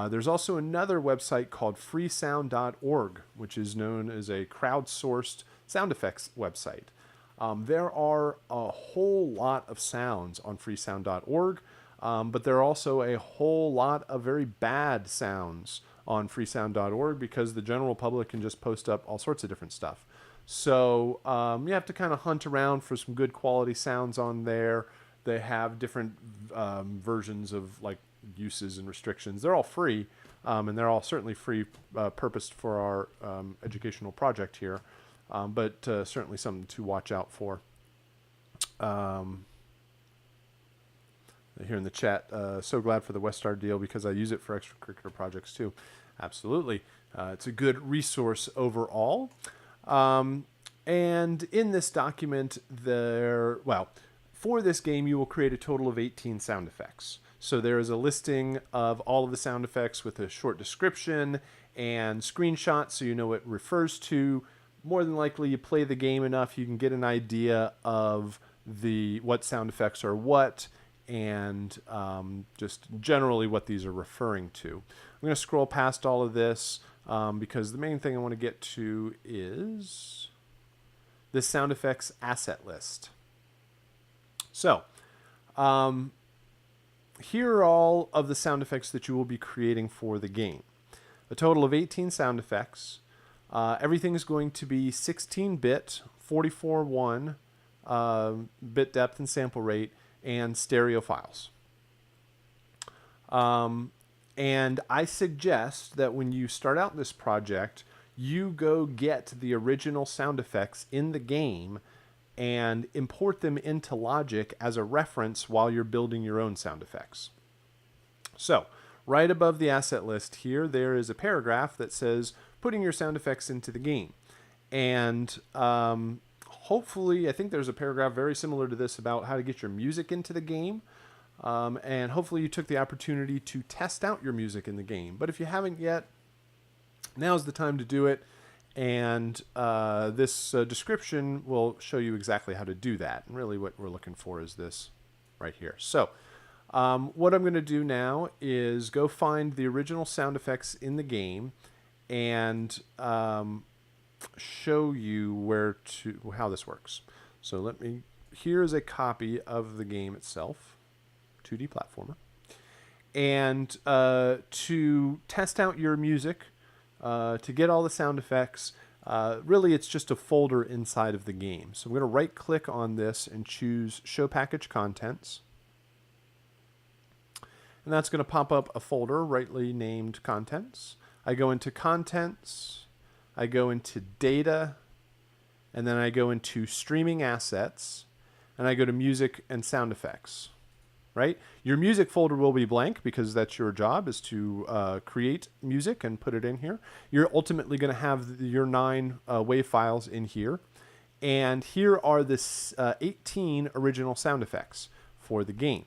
There's also another website called freesound.org, which is known as a crowdsourced sound effects website. There are a whole lot of sounds on freesound.org, but there are also a whole lot of very bad sounds on freesound.org because the general public can just post up all sorts of different stuff. So you have to kind of hunt around for some good quality sounds on there. They have different versions of like uses and restrictions. They're all free, and they're all certainly free purposed for our educational project here, but certainly something to watch out for. Here in the chat, so glad for the Westar deal because I use it for extracurricular projects too. Absolutely. It's a good resource overall. And in this document, for this game, you will create a total of 18 sound effects. So there is a listing of all of the sound effects with a short description and screenshots so you know what it refers to. More than likely, you play the game enough, you can get an idea of what sound effects are what, and just generally what these are referring to. I'm going to scroll past all of this because the main thing I want to get to is this sound effects asset list. So here are all of the sound effects that you will be creating for the game. A total of 18 sound effects. Everything is going to be 16-bit, 44.1 bit depth and sample rate, and stereo files. And I suggest that when you start out this project, you go get the original sound effects in the game and import them into Logic as a reference while you're building your own sound effects. So, right above the asset list here, there is a paragraph that says putting your sound effects into the game. And hopefully, I think there's a paragraph very similar to this about how to get your music into the game. And hopefully you took the opportunity to test out your music in the game. But if you haven't yet, now's the time to do it. And this description will show you exactly how to do that. And really what we're looking for is this right here. So what I'm going to do now is go find the original sound effects in the game and show you how this works. So here is a copy of the game itself, 2D platformer. And to test out your music, to get all the sound effects, really it's just a folder inside of the game. So I'm going to right click on this and choose Show Package Contents. And that's going to pop up a folder rightly named Contents. I go into Contents, I go into Data, and then I go into Streaming Assets, and I go to Music and Sound Effects. Right? Your music folder will be blank because that's your job, is to create music and put it in here. You're ultimately going to have your 9 WAV files in here. And here are the 18 original sound effects for the game.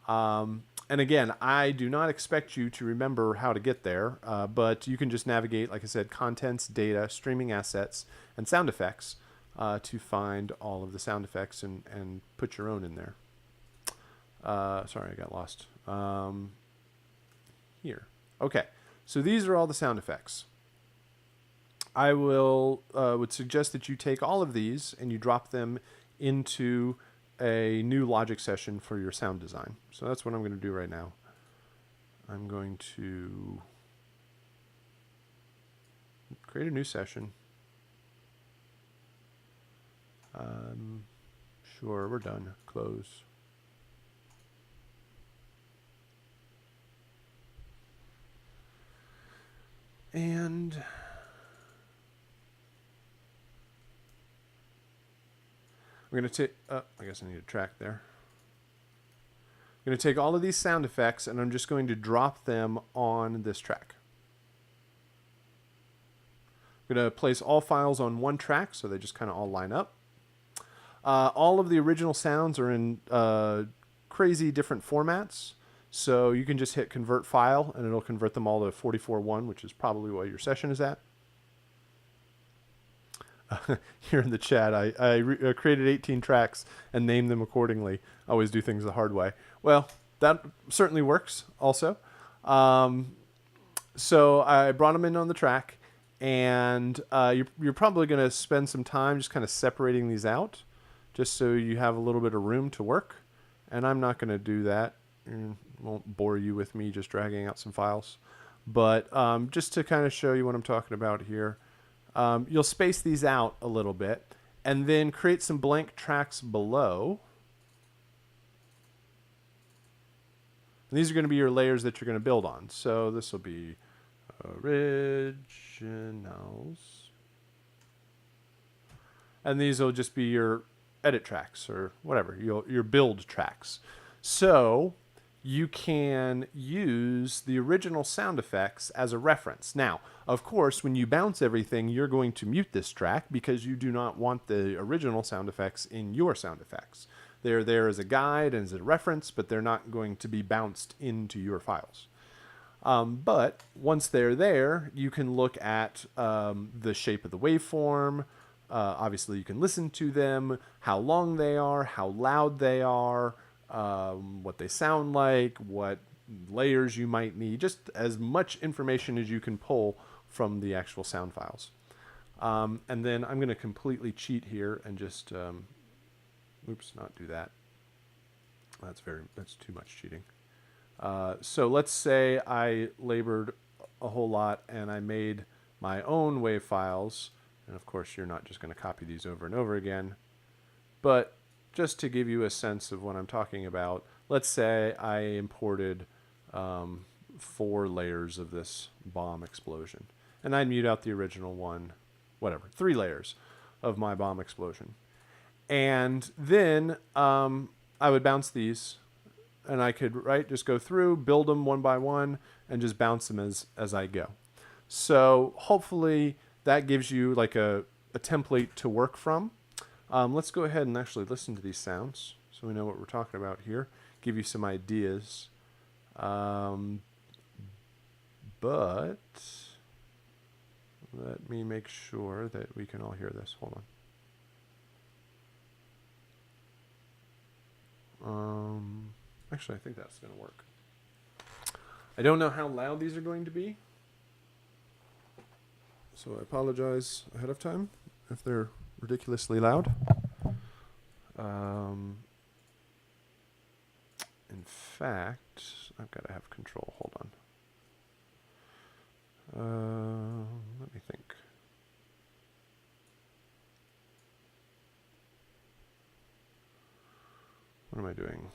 And again, I do not expect you to remember how to get there, but you can just navigate, like I said, Contents, Data, Streaming Assets, and Sound Effects to find all of the sound effects and put your own in there. Sorry, I got lost. Here. Okay, so these are all the sound effects. I would suggest that you take all of these and you drop them into a new Logic session for your sound design. So that's what I'm going to do right now. I'm going to create a new session. Sure, we're done. Close. And we're going to take, I guess I need a track there. I'm going to take all of these sound effects and I'm just going to drop them on this track. I'm going to place all files on one track so they just kind of all line up. All of the original sounds are in crazy different formats. So you can just hit convert file and it'll convert them all to 44.1, which is probably what your session is at. Here in the chat, I created 18 tracks and named them accordingly. I always do things the hard way. Well, that certainly works also. So I brought them in on the track, and you're probably going to spend some time just kind of separating these out, just so you have a little bit of room to work. And I'm not going to do that. Won't bore you with me just dragging out some files. But just to kind of show you what I'm talking about here, you'll space these out a little bit and then create some blank tracks below. And these are going to be your layers that you're going to build on. So this will be originals. And these will just be your edit tracks or whatever, your build tracks. So you can use the original sound effects as a reference. Now, of course, when you bounce everything, you're going to mute this track because you do not want the original sound effects in your sound effects. They're there as a guide and as a reference, but they're not going to be bounced into your files. But once they're there, you can look at the shape of the waveform. Obviously, you can listen to them, how long they are, how loud they are, what they sound like, what layers you might need, just as much information as you can pull from the actual sound files. And then I'm going to completely cheat here and just, oops, not do that. That's too much cheating. So let's say I labored a whole lot and I made my own wave files. And of course, you're not just going to copy these over and over again. But just to give you a sense of what I'm talking about, let's say I imported 4 layers of this bomb explosion. And I'd mute out the original one, whatever, 3 layers of my bomb explosion. And then I would bounce these, and I could just go through, build them one by one, and just bounce them as I go. So hopefully that gives you like a template to work from. Let's go ahead and actually listen to these sounds so we know what we're talking about here. Give you some ideas. But let me make sure that we can all hear this. Hold on. Actually, I think that's going to work. I don't know how loud these are going to be, so I apologize ahead of time if they're ridiculously loud. In fact, I've got to have control. Hold on. Let me think. What am I doing?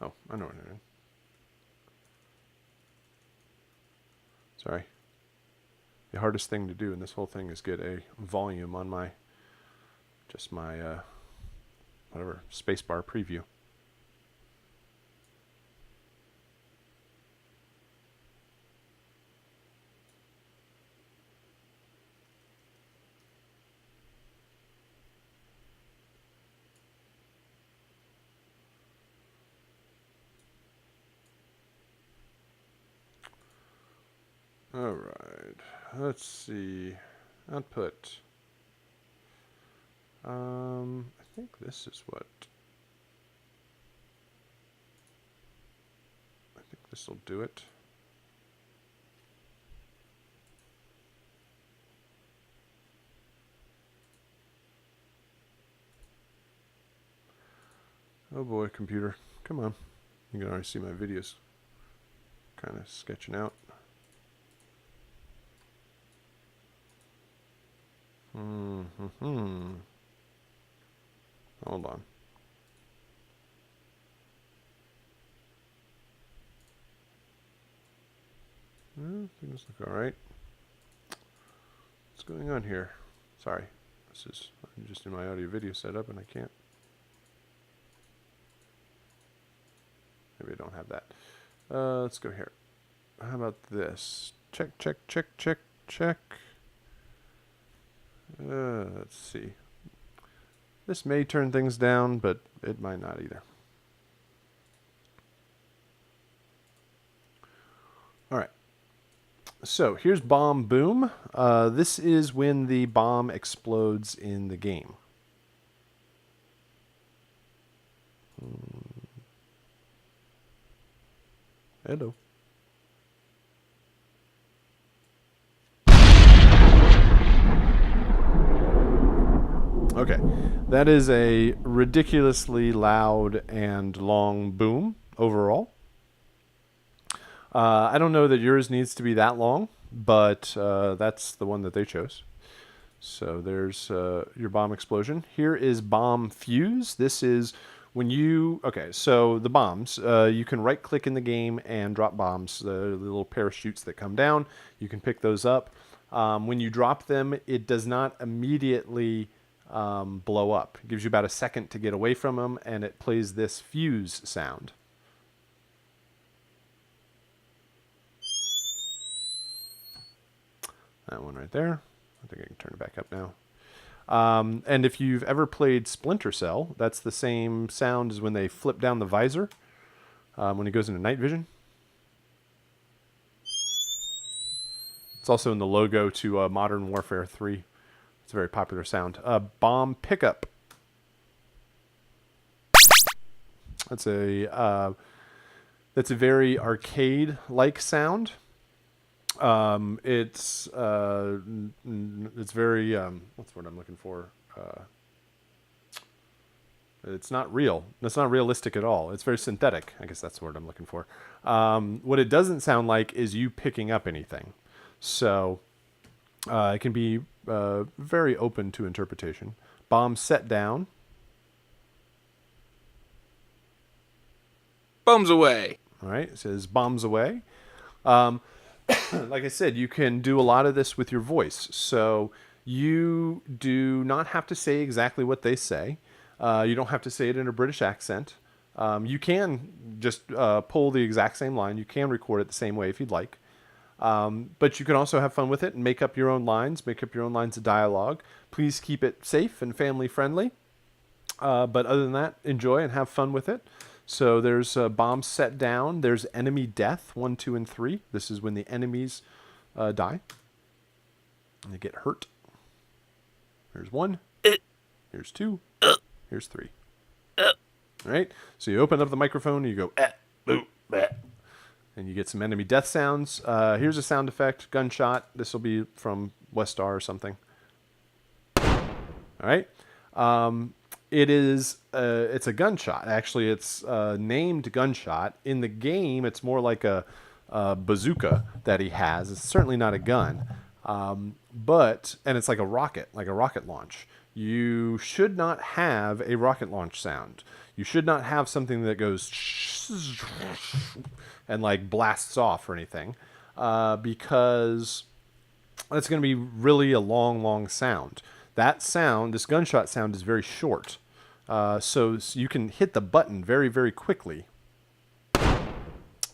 Oh, I know what I'm doing. Sorry. The hardest thing to do in this whole thing is get a volume on my whatever spacebar preview. All right, let's see. Output. I think this is what. I think this will do it. Oh boy, computer. Come on. You can already see my videos kind of sketching out. Hold on. Things look all right. What's going on here? Sorry, I'm just in my audio video setup and I can't. Maybe I don't have that. Let's go here. How about this? Check, check, check, check, check. Let's see. This may turn things down, but it might not either. All right. So here's bomb boom. This is when the bomb explodes in the game. Hello. Okay, that is a ridiculously loud and long boom overall. I don't know that yours needs to be that long, but that's the one that they chose. So there's your bomb explosion. Here is bomb fuse. This is when you, okay, so the bombs, you can right click in the game and drop bombs, the little parachutes that come down. You can pick those up. When you drop them, it does not immediately blow up. It gives you about a second to get away from them, and it plays this fuse sound. That one right there. I think I can turn it back up now. And if you've ever played Splinter Cell, that's the same sound as when they flip down the visor when it goes into night vision. It's also in the logo to Modern Warfare 3. It's a very popular sound. Bomb pickup. That's a very arcade-like sound. It's very what's the word I'm looking for? It's not real. It's not realistic at all. It's very synthetic. I guess that's the word I'm looking for. What it doesn't sound like is you picking up anything. So it can be very open to interpretation. Bomb set down. Bombs away. All right. It says bombs away. Like I said, you can do a lot of this with your voice. So you do not have to say exactly what they say. You don't have to say it in a British accent. You can just pull the exact same line. You can record it the same way if you'd like. But you can also have fun with it and make up your own lines, make up your own lines of dialogue. Please keep it safe and family friendly. But other than that, enjoy and have fun with it. So there's bombs set down. There's enemy death, 1, 2, and 3. This is when the enemies die. And they get hurt. Here's 1. Here's 2. Here's 3. All right. So you open up the microphone and you go, boo, bah. And you get some enemy death sounds. Here's a sound effect, gunshot. This will be from Westar or something. All right. It's a gunshot. Actually, it's named gunshot. In the game, it's more like a bazooka that he has. It's certainly not a gun. And it's like a rocket launch. You should not have a rocket launch sound. You should not have something that goes and like blasts off or anything, because it's going to be really a long, long sound. That sound, this gunshot sound, is very short. So you can hit the button very, very quickly.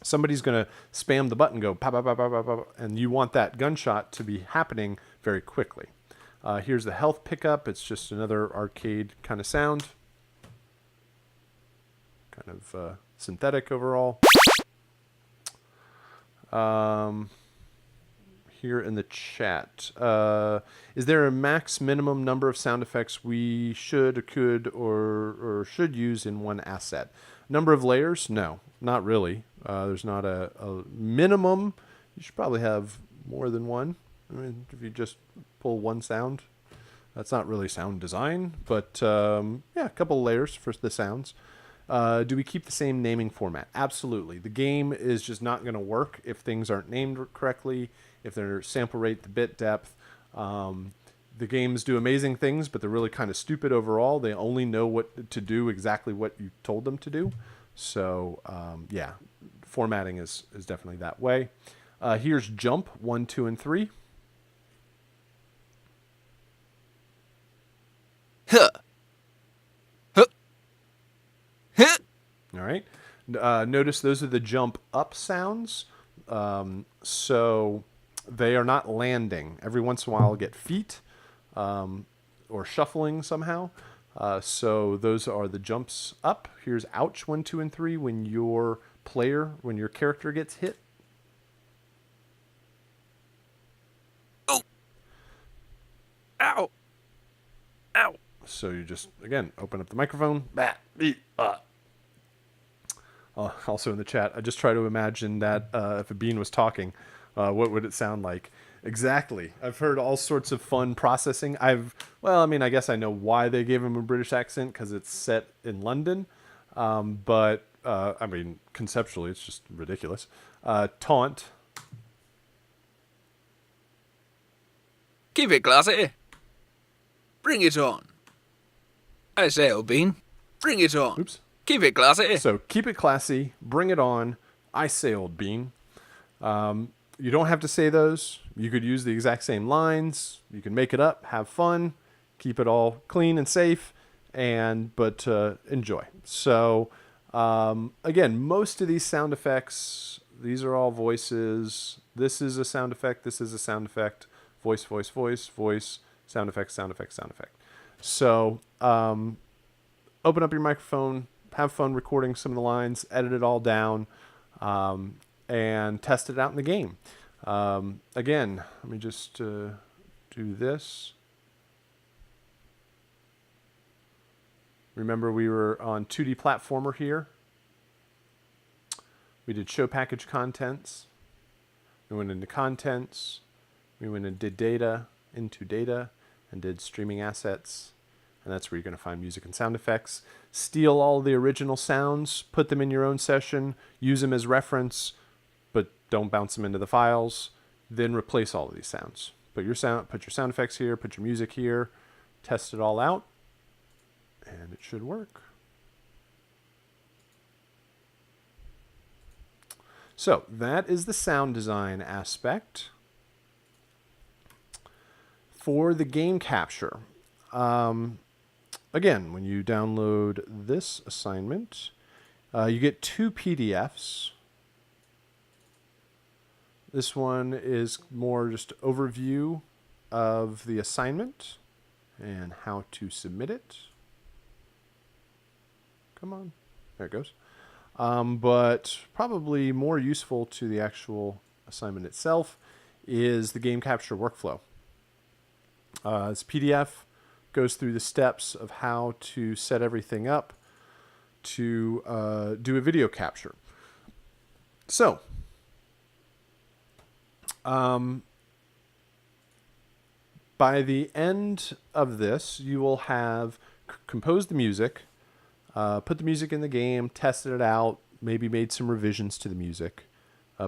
Somebody's going to spam the button, go pop, pop, pop, pop, pop, pop, and you want that gunshot to be happening very quickly. Here's the health pickup. It's just another arcade kind of sound. Kind of synthetic overall. Here in the chat, is there a max minimum number of sound effects we should or could or should use in one asset? Number of layers? No, not really. There's not a minimum. You should probably have more than one. I mean, if you just pull one sound, that's not really sound design, but yeah, a couple of layers for the sounds. Do we keep the same naming format? Absolutely. The game is just not going to work if things aren't named correctly, if their sample rate, the bit depth. The games do amazing things, but they're really kind of stupid overall. They only know what to do, exactly what you told them to do. So, yeah, formatting is definitely that way. Here's jump, 1, 2, and 3. Huh. Huh. Huh. All right. Notice those are the jump up sounds. So they are not landing. Every once in a while, I'll get feet or shuffling somehow. So those are the jumps up. Here's ouch, 1, 2, and 3 when your character gets hit. Oh. Ow. Ow. So you just, again, open up the microphone. Also in the chat, I just try to imagine that if a bean was talking, what would it sound like? Exactly. I've heard all sorts of fun processing. I guess I know why they gave him a British accent, because it's set in London. But conceptually, it's just ridiculous. Taunt. Keep it classy. Bring it on. I say, old bean, bring it on. Oops. Keep it classy. So keep it classy. Bring it on. I say, old bean. You don't have to say those. You could use the exact same lines. You can make it up, have fun, keep it all clean and safe, but enjoy. So again, most of these sound effects, these are all voices. This is a sound effect. This is a sound effect. Voice, voice, voice, voice, sound effect, sound effect, sound effect. So open up your microphone, have fun recording some of the lines, edit it all down, and test it out in the game. Again, let me just do this. Remember, we were on 2D platformer here. We did show package contents. We went into contents. We went and did into data, and did streaming assets. And that's where you're going to find music and sound effects. Steal all the original sounds, put them in your own session, use them as reference, but don't bounce them into the files. Then replace all of these sounds. Put your sound effects here, put your music here, test it all out, and it should work. So that is the sound design aspect. For the game capture, again, when you download this assignment, you get 2 PDFs. This one is more just overview of the assignment and how to submit it. Come on. There it goes. But probably more useful to the actual assignment itself is the game capture workflow. This PDF goes through the steps of how to set everything up to do a video capture. So, by the end of this, you will have composed the music, put the music in the game, tested it out, maybe made some revisions to the music,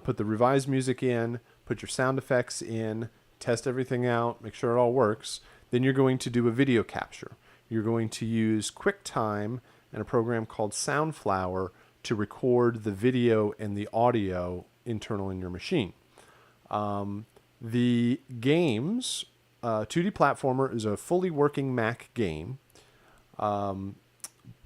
put the revised music in, put your sound effects in, test everything out, make sure it all works. Then you're going to do a video capture. You're going to use QuickTime and a program called Soundflower to record the video and the audio internal in your machine. The games, 2D Platformer is a fully working Mac game,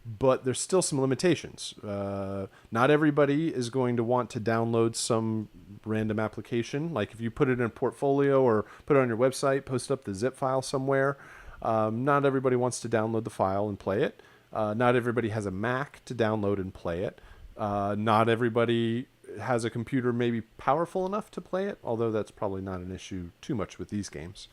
but there's still some limitations. Not everybody is going to want to download some random application. Like if you put it in a portfolio or put it on your website, post up the zip file somewhere, not everybody wants to download the file and play it. Not everybody has a Mac to download and play it. Not everybody has a computer maybe powerful enough to play it, although that's probably not an issue too much with these games.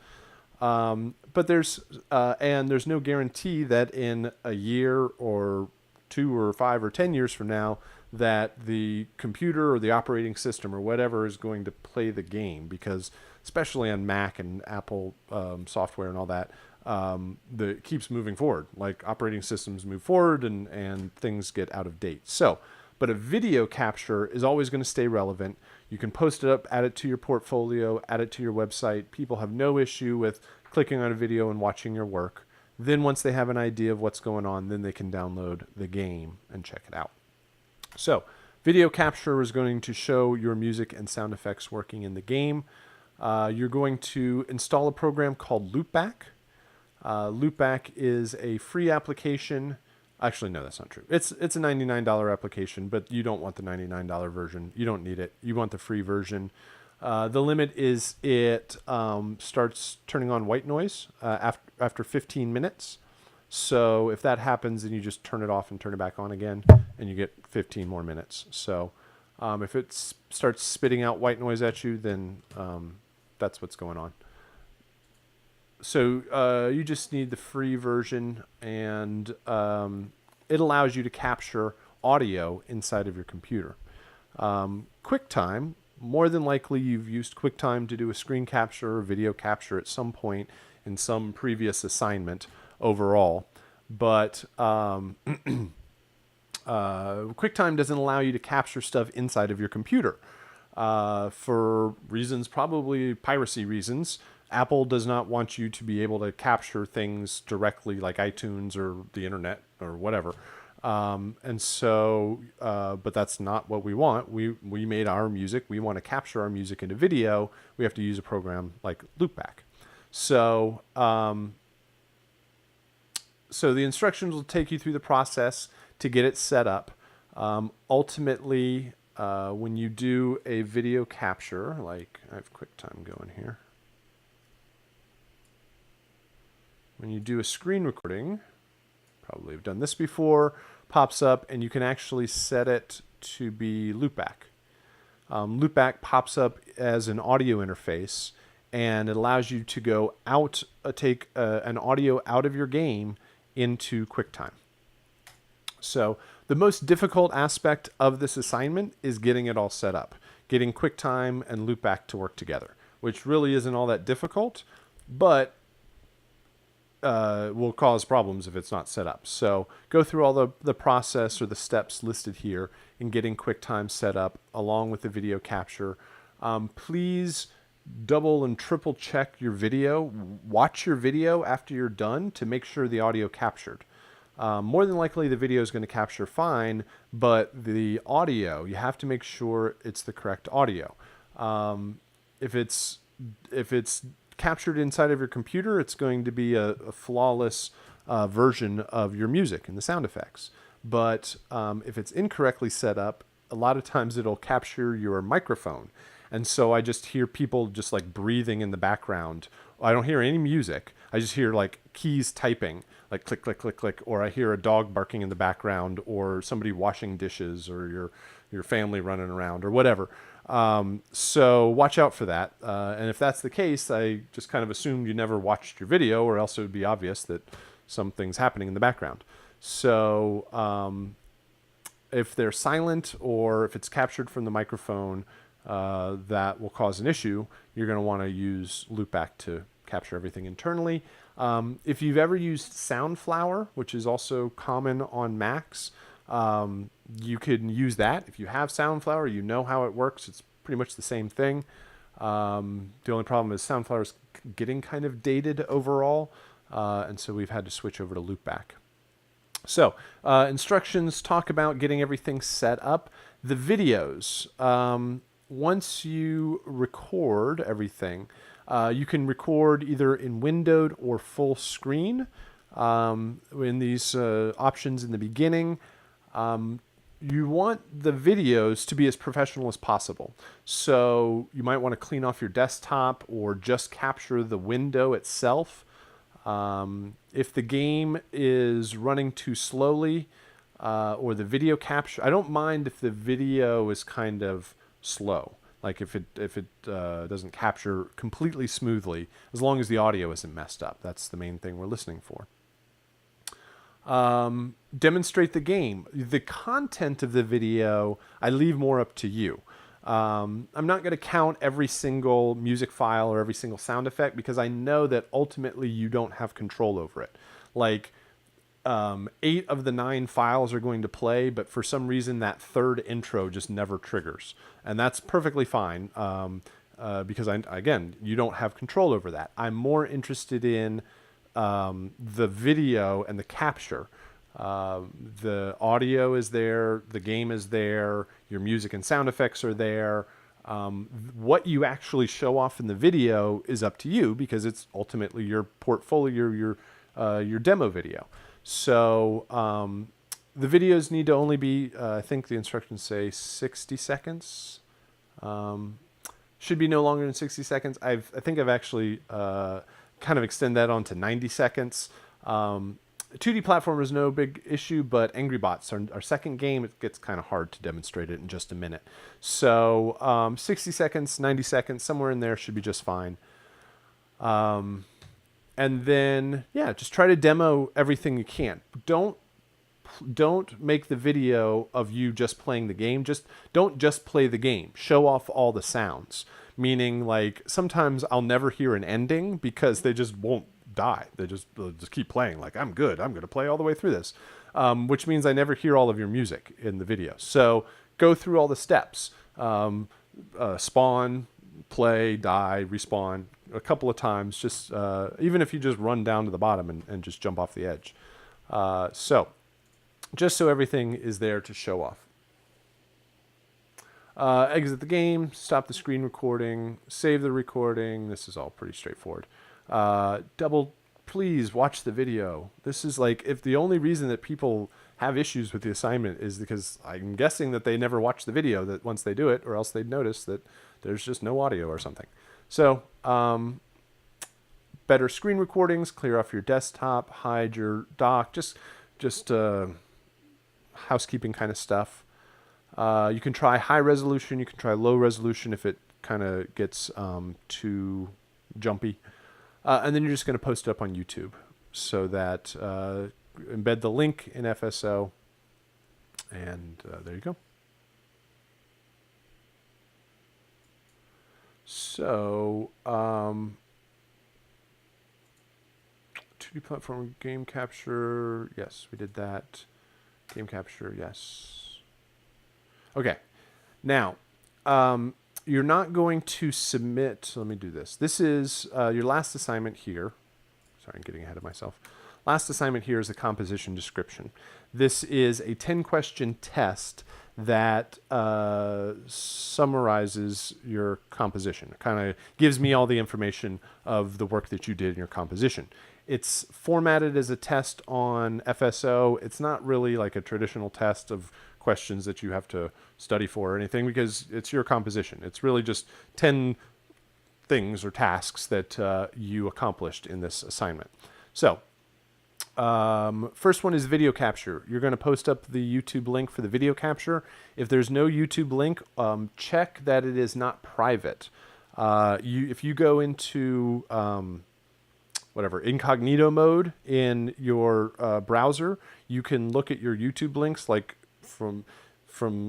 But there's no guarantee that in a year or 2 or 5 or 10 years from now that the computer or the operating system or whatever is going to play the game, because especially on Mac and Apple software and all that, it keeps moving forward. Like operating systems move forward and things get out of date. So, but a video capture is always going to stay relevant. You can post it up, add it to your portfolio, add it to your website. People have no issue with clicking on a video and watching your work. Then once they have an idea of what's going on, then they can download the game and check it out. So video capture is going to show your music and sound effects working in the game. You're going to install a program called Loopback. Loopback is a free application. Actually, no, that's not true. It's a $99 application, but you don't want the $99 version. You don't need it. You want the free version. The limit is it starts turning on white noise after 15 minutes. So if that happens, then you just turn it off and turn it back on again, and you get 15 more minutes. So if it starts spitting out white noise at you, then that's what's going on. So you just need the free version, and it allows you to capture audio inside of your computer. QuickTime, more than likely you've used QuickTime to do a screen capture or video capture at some point in some previous assignment overall. But QuickTime doesn't allow you to capture stuff inside of your computer for reasons, probably piracy reasons. Apple does not want you to be able to capture things directly like iTunes or the internet or whatever And so, but that's not what we want. We made our music. We want to capture our music into video. We have to use a program like Loopback. So, so the instructions will take you through the process to get it set up. Ultimately, when you do a video capture, like I have QuickTime going here. When you do a screen recording, probably have done this before, pops up and you can actually set it to be loopback. Loopback pops up as an audio interface and it allows you to go out, take an audio out of your game into QuickTime. So the most difficult aspect of this assignment is getting it all set up, getting QuickTime and Loopback to work together, which really isn't all that difficult, but will cause problems if it's not set up. So go through all the process or the steps listed here in getting QuickTime set up along with the video capture. Please double and triple check your video. Watch your video after you're done to make sure the audio captured. More than likely the video is going to capture fine, but the audio, you have to make sure it's the correct audio. If it's captured inside of your computer, it's going to be a flawless version of your music and the sound effects. But if it's incorrectly set up, a lot of times it'll capture your microphone. And so I just hear people just like breathing in the background. I don't hear any music. I just hear like keys typing, like click, click, click, click, or I hear a dog barking in the background or somebody washing dishes or your family running around or whatever. So watch out for that. And if that's the case, I just kind of assumed you never watched your video or else it would be obvious that something's happening in the background. So if they're silent or if it's captured from the microphone, that will cause an issue. You're going to want to use Loopback to capture everything internally. If you've ever used Soundflower, which is also common on Macs, you can use that. If you have Soundflower, you know how it works. It's pretty much the same thing. The only problem is Soundflower is getting kind of dated overall, and so we've had to switch over to Loopback. So instructions talk about getting everything set up. The videos, once you record everything, you can record either in windowed or full screen. In these options in the beginning, you want the videos to be as professional as possible. So you might want to clean off your desktop or just capture the window itself. If the game is running too slowly or the video capture, I don't mind if the video is kind of slow. Like if it doesn't capture completely smoothly, as long as the audio isn't messed up. That's the main thing we're listening for. Demonstrate the game. The content of the video, I leave more up to you. I'm not going to count every single music file or every single sound effect because I know that ultimately you don't have control over it. Like 8 of the 9 files are going to play, but for some reason that third intro just never triggers. And that's perfectly fine because, again, you don't have control over that. I'm more interested in the video and the capture. The audio is there, the game is there, your music and sound effects are there. What you actually show off in the video is up to you because it's ultimately your portfolio, your demo video. So the videos need to only be, I think the instructions say 60 seconds. Should be no longer than 60 seconds. I think I've actually kind of extend that on to 90 seconds. 2D platformer is no big issue, but Angry Bots, our second game, it gets kind of hard to demonstrate it in just a minute. So 60 seconds, 90 seconds, somewhere in there should be just fine. And then, yeah, just try to demo everything you can. Don't make the video of you just playing the game. Don't just play the game. Show off all the sounds. Meaning, like, sometimes I'll never hear an ending because they just won't die. They'll just keep playing. Like, I'm good. I'm going to play all the way through this. Which means I never hear all of your music in the video. So go through all the steps. Spawn, play, die, respawn a couple of times. Just even if you just run down to the bottom and just jump off the edge. So just so everything is there to show off. Exit the game, stop the screen recording, save the recording. This is all pretty straightforward. Please watch the video. This is like, if the only reason that people have issues with the assignment is because I'm guessing that they never watch the video that once they do it, or else they'd notice that there's just no audio or something. So, better screen recordings, clear off your desktop, hide your dock, just housekeeping kind of stuff. You can try high resolution, you can try low resolution if it kind of gets too jumpy. And then you're just going to post it up on YouTube so that embed the link in FSO, and there you go. So, 2D platform game capture, yes, we did that. Game capture, yes. Okay, now, you're not going to submit, so let me do this. This is your last assignment here. Sorry, I'm getting ahead of myself. Last assignment here is a composition description. This is a 10-question test that summarizes your composition. It kind of gives me all the information of the work that you did in your composition. It's formatted as a test on FSO. It's not really like a traditional test of questions that you have to study for or anything, because it's your composition. It's really just 10 things or tasks that you accomplished in this assignment. So, first one is video capture. You're going to post up the YouTube link for the video capture. If there's no YouTube link, check that it is not private. If you go into incognito mode in your browser, you can look at your YouTube links like from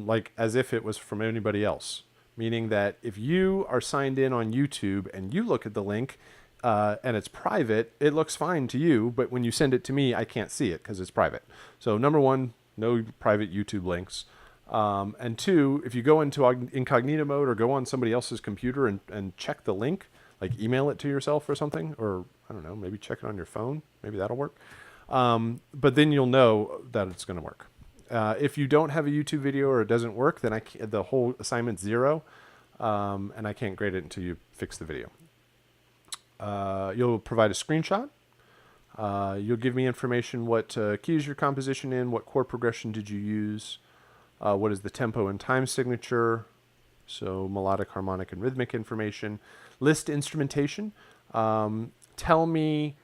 like as if it was from anybody else. Meaning that if you are signed in on YouTube and you look at the link and it's private, it looks fine to you, but when you send it to me, I can't see it because it's private. So number one, no private YouTube links. And two, if you go into incognito mode or go on somebody else's computer and check the link, like email it to yourself or something, or I don't know, maybe check it on your phone. Maybe that'll work. But then you'll know that it's going to work. If you don't have a YouTube video or it doesn't work, then the whole assignment's 0, and I can't grade it until you fix the video. You'll provide a screenshot. You'll give me information what key is your composition in, what chord progression did you use, what is the tempo and time signature, so melodic, harmonic, and rhythmic information. List instrumentation. Tell me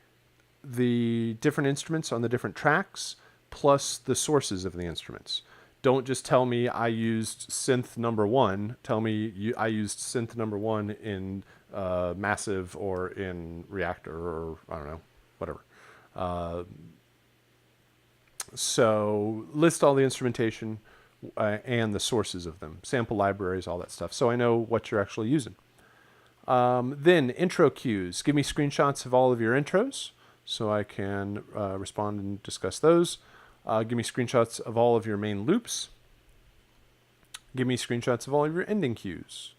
the different instruments on the different tracks, plus the sources of the instruments. Don't just tell me I used synth number 1. Tell me I used synth number 1 in Massive or in Reactor or I don't know, whatever. So list all the instrumentation and the sources of them, sample libraries, all that stuff, so I know what you're actually using. Then intro cues. Give me screenshots of all of your intros so I can respond and discuss those. Give me screenshots of all of your main loops. Give me screenshots of all of your ending cues.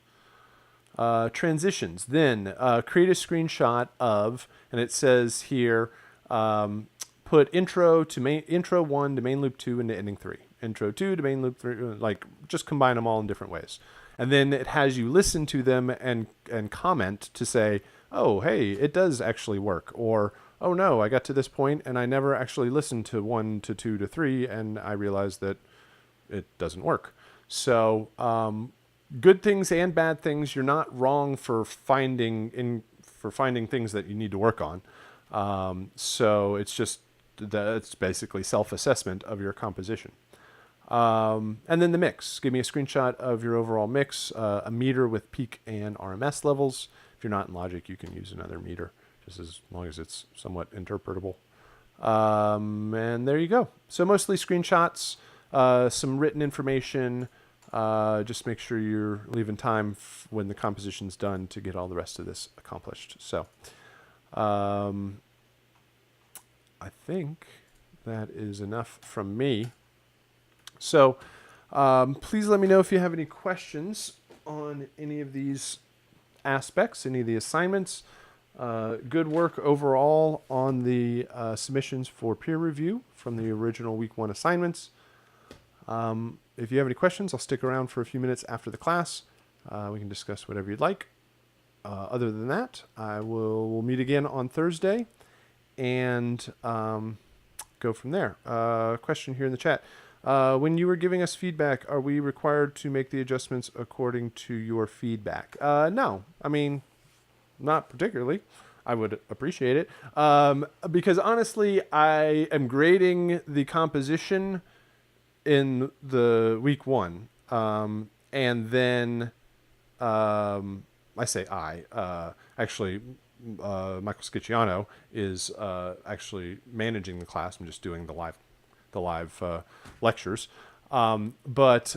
Transitions. Then create a screenshot of, and it says here, put intro 1 to main loop 2 into ending 3. Intro 2 to main loop 3, like just combine them all in different ways. And then it has you listen to them and comment to say, oh, hey, it does actually work. Or, oh no, I got to this point and I never actually listened to 1 to 2 to 3 and I realized that it doesn't work. So good things and bad things, you're not wrong for finding things that you need to work on. So it's basically self-assessment of your composition. And then the mix. Give me a screenshot of your overall mix, a meter with peak and RMS levels. If you're not in Logic, you can use another meter, just as long as it's somewhat interpretable. And there you go. So mostly screenshots, some written information. Just make sure you're leaving time when the composition's done to get all the rest of this accomplished. So I think that is enough from me. So please let me know if you have any questions on any of these aspects, any of the assignments. Good work overall on the submissions for peer review from the original week 1 assignments. If you have any questions, I'll stick around for a few minutes after the class. We can discuss whatever you'd like. Other than that, we'll meet again on Thursday and go from there. Question here in the chat. When you were giving us feedback, are we required to make the adjustments according to your feedback? No. I mean, not particularly. I would appreciate it. Because honestly, I am grading the composition in the week 1. And then I say actually, Michael Scicciano is actually managing the class. I'm just doing the live lectures. But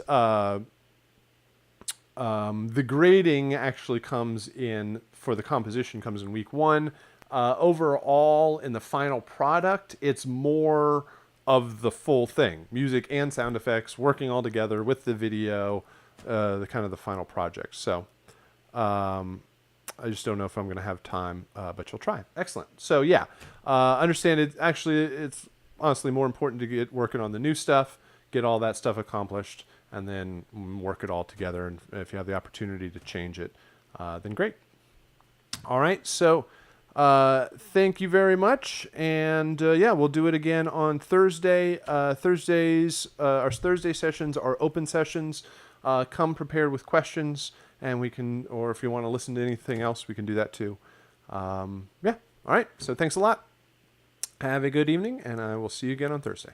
the grading actually comes in for the composition comes in week 1. Overall, in the final product, it's more of the full thing: music and sound effects working all together with the video, the kind of the final project. So I just don't know if I'm going to have time, but you'll try. Excellent. So yeah, understand it. Actually, it's honestly more important to get working on the new stuff, get all that stuff accomplished, and then work it all together. And if you have the opportunity to change it, then great. All right. So thank you very much. And yeah, we'll do it again on Thursday. Our Thursday sessions are open sessions. Come prepared with questions, and we can, or if you want to listen to anything else, we can do that too. Yeah. All right. So thanks a lot. Have a good evening, and I will see you again on Thursday.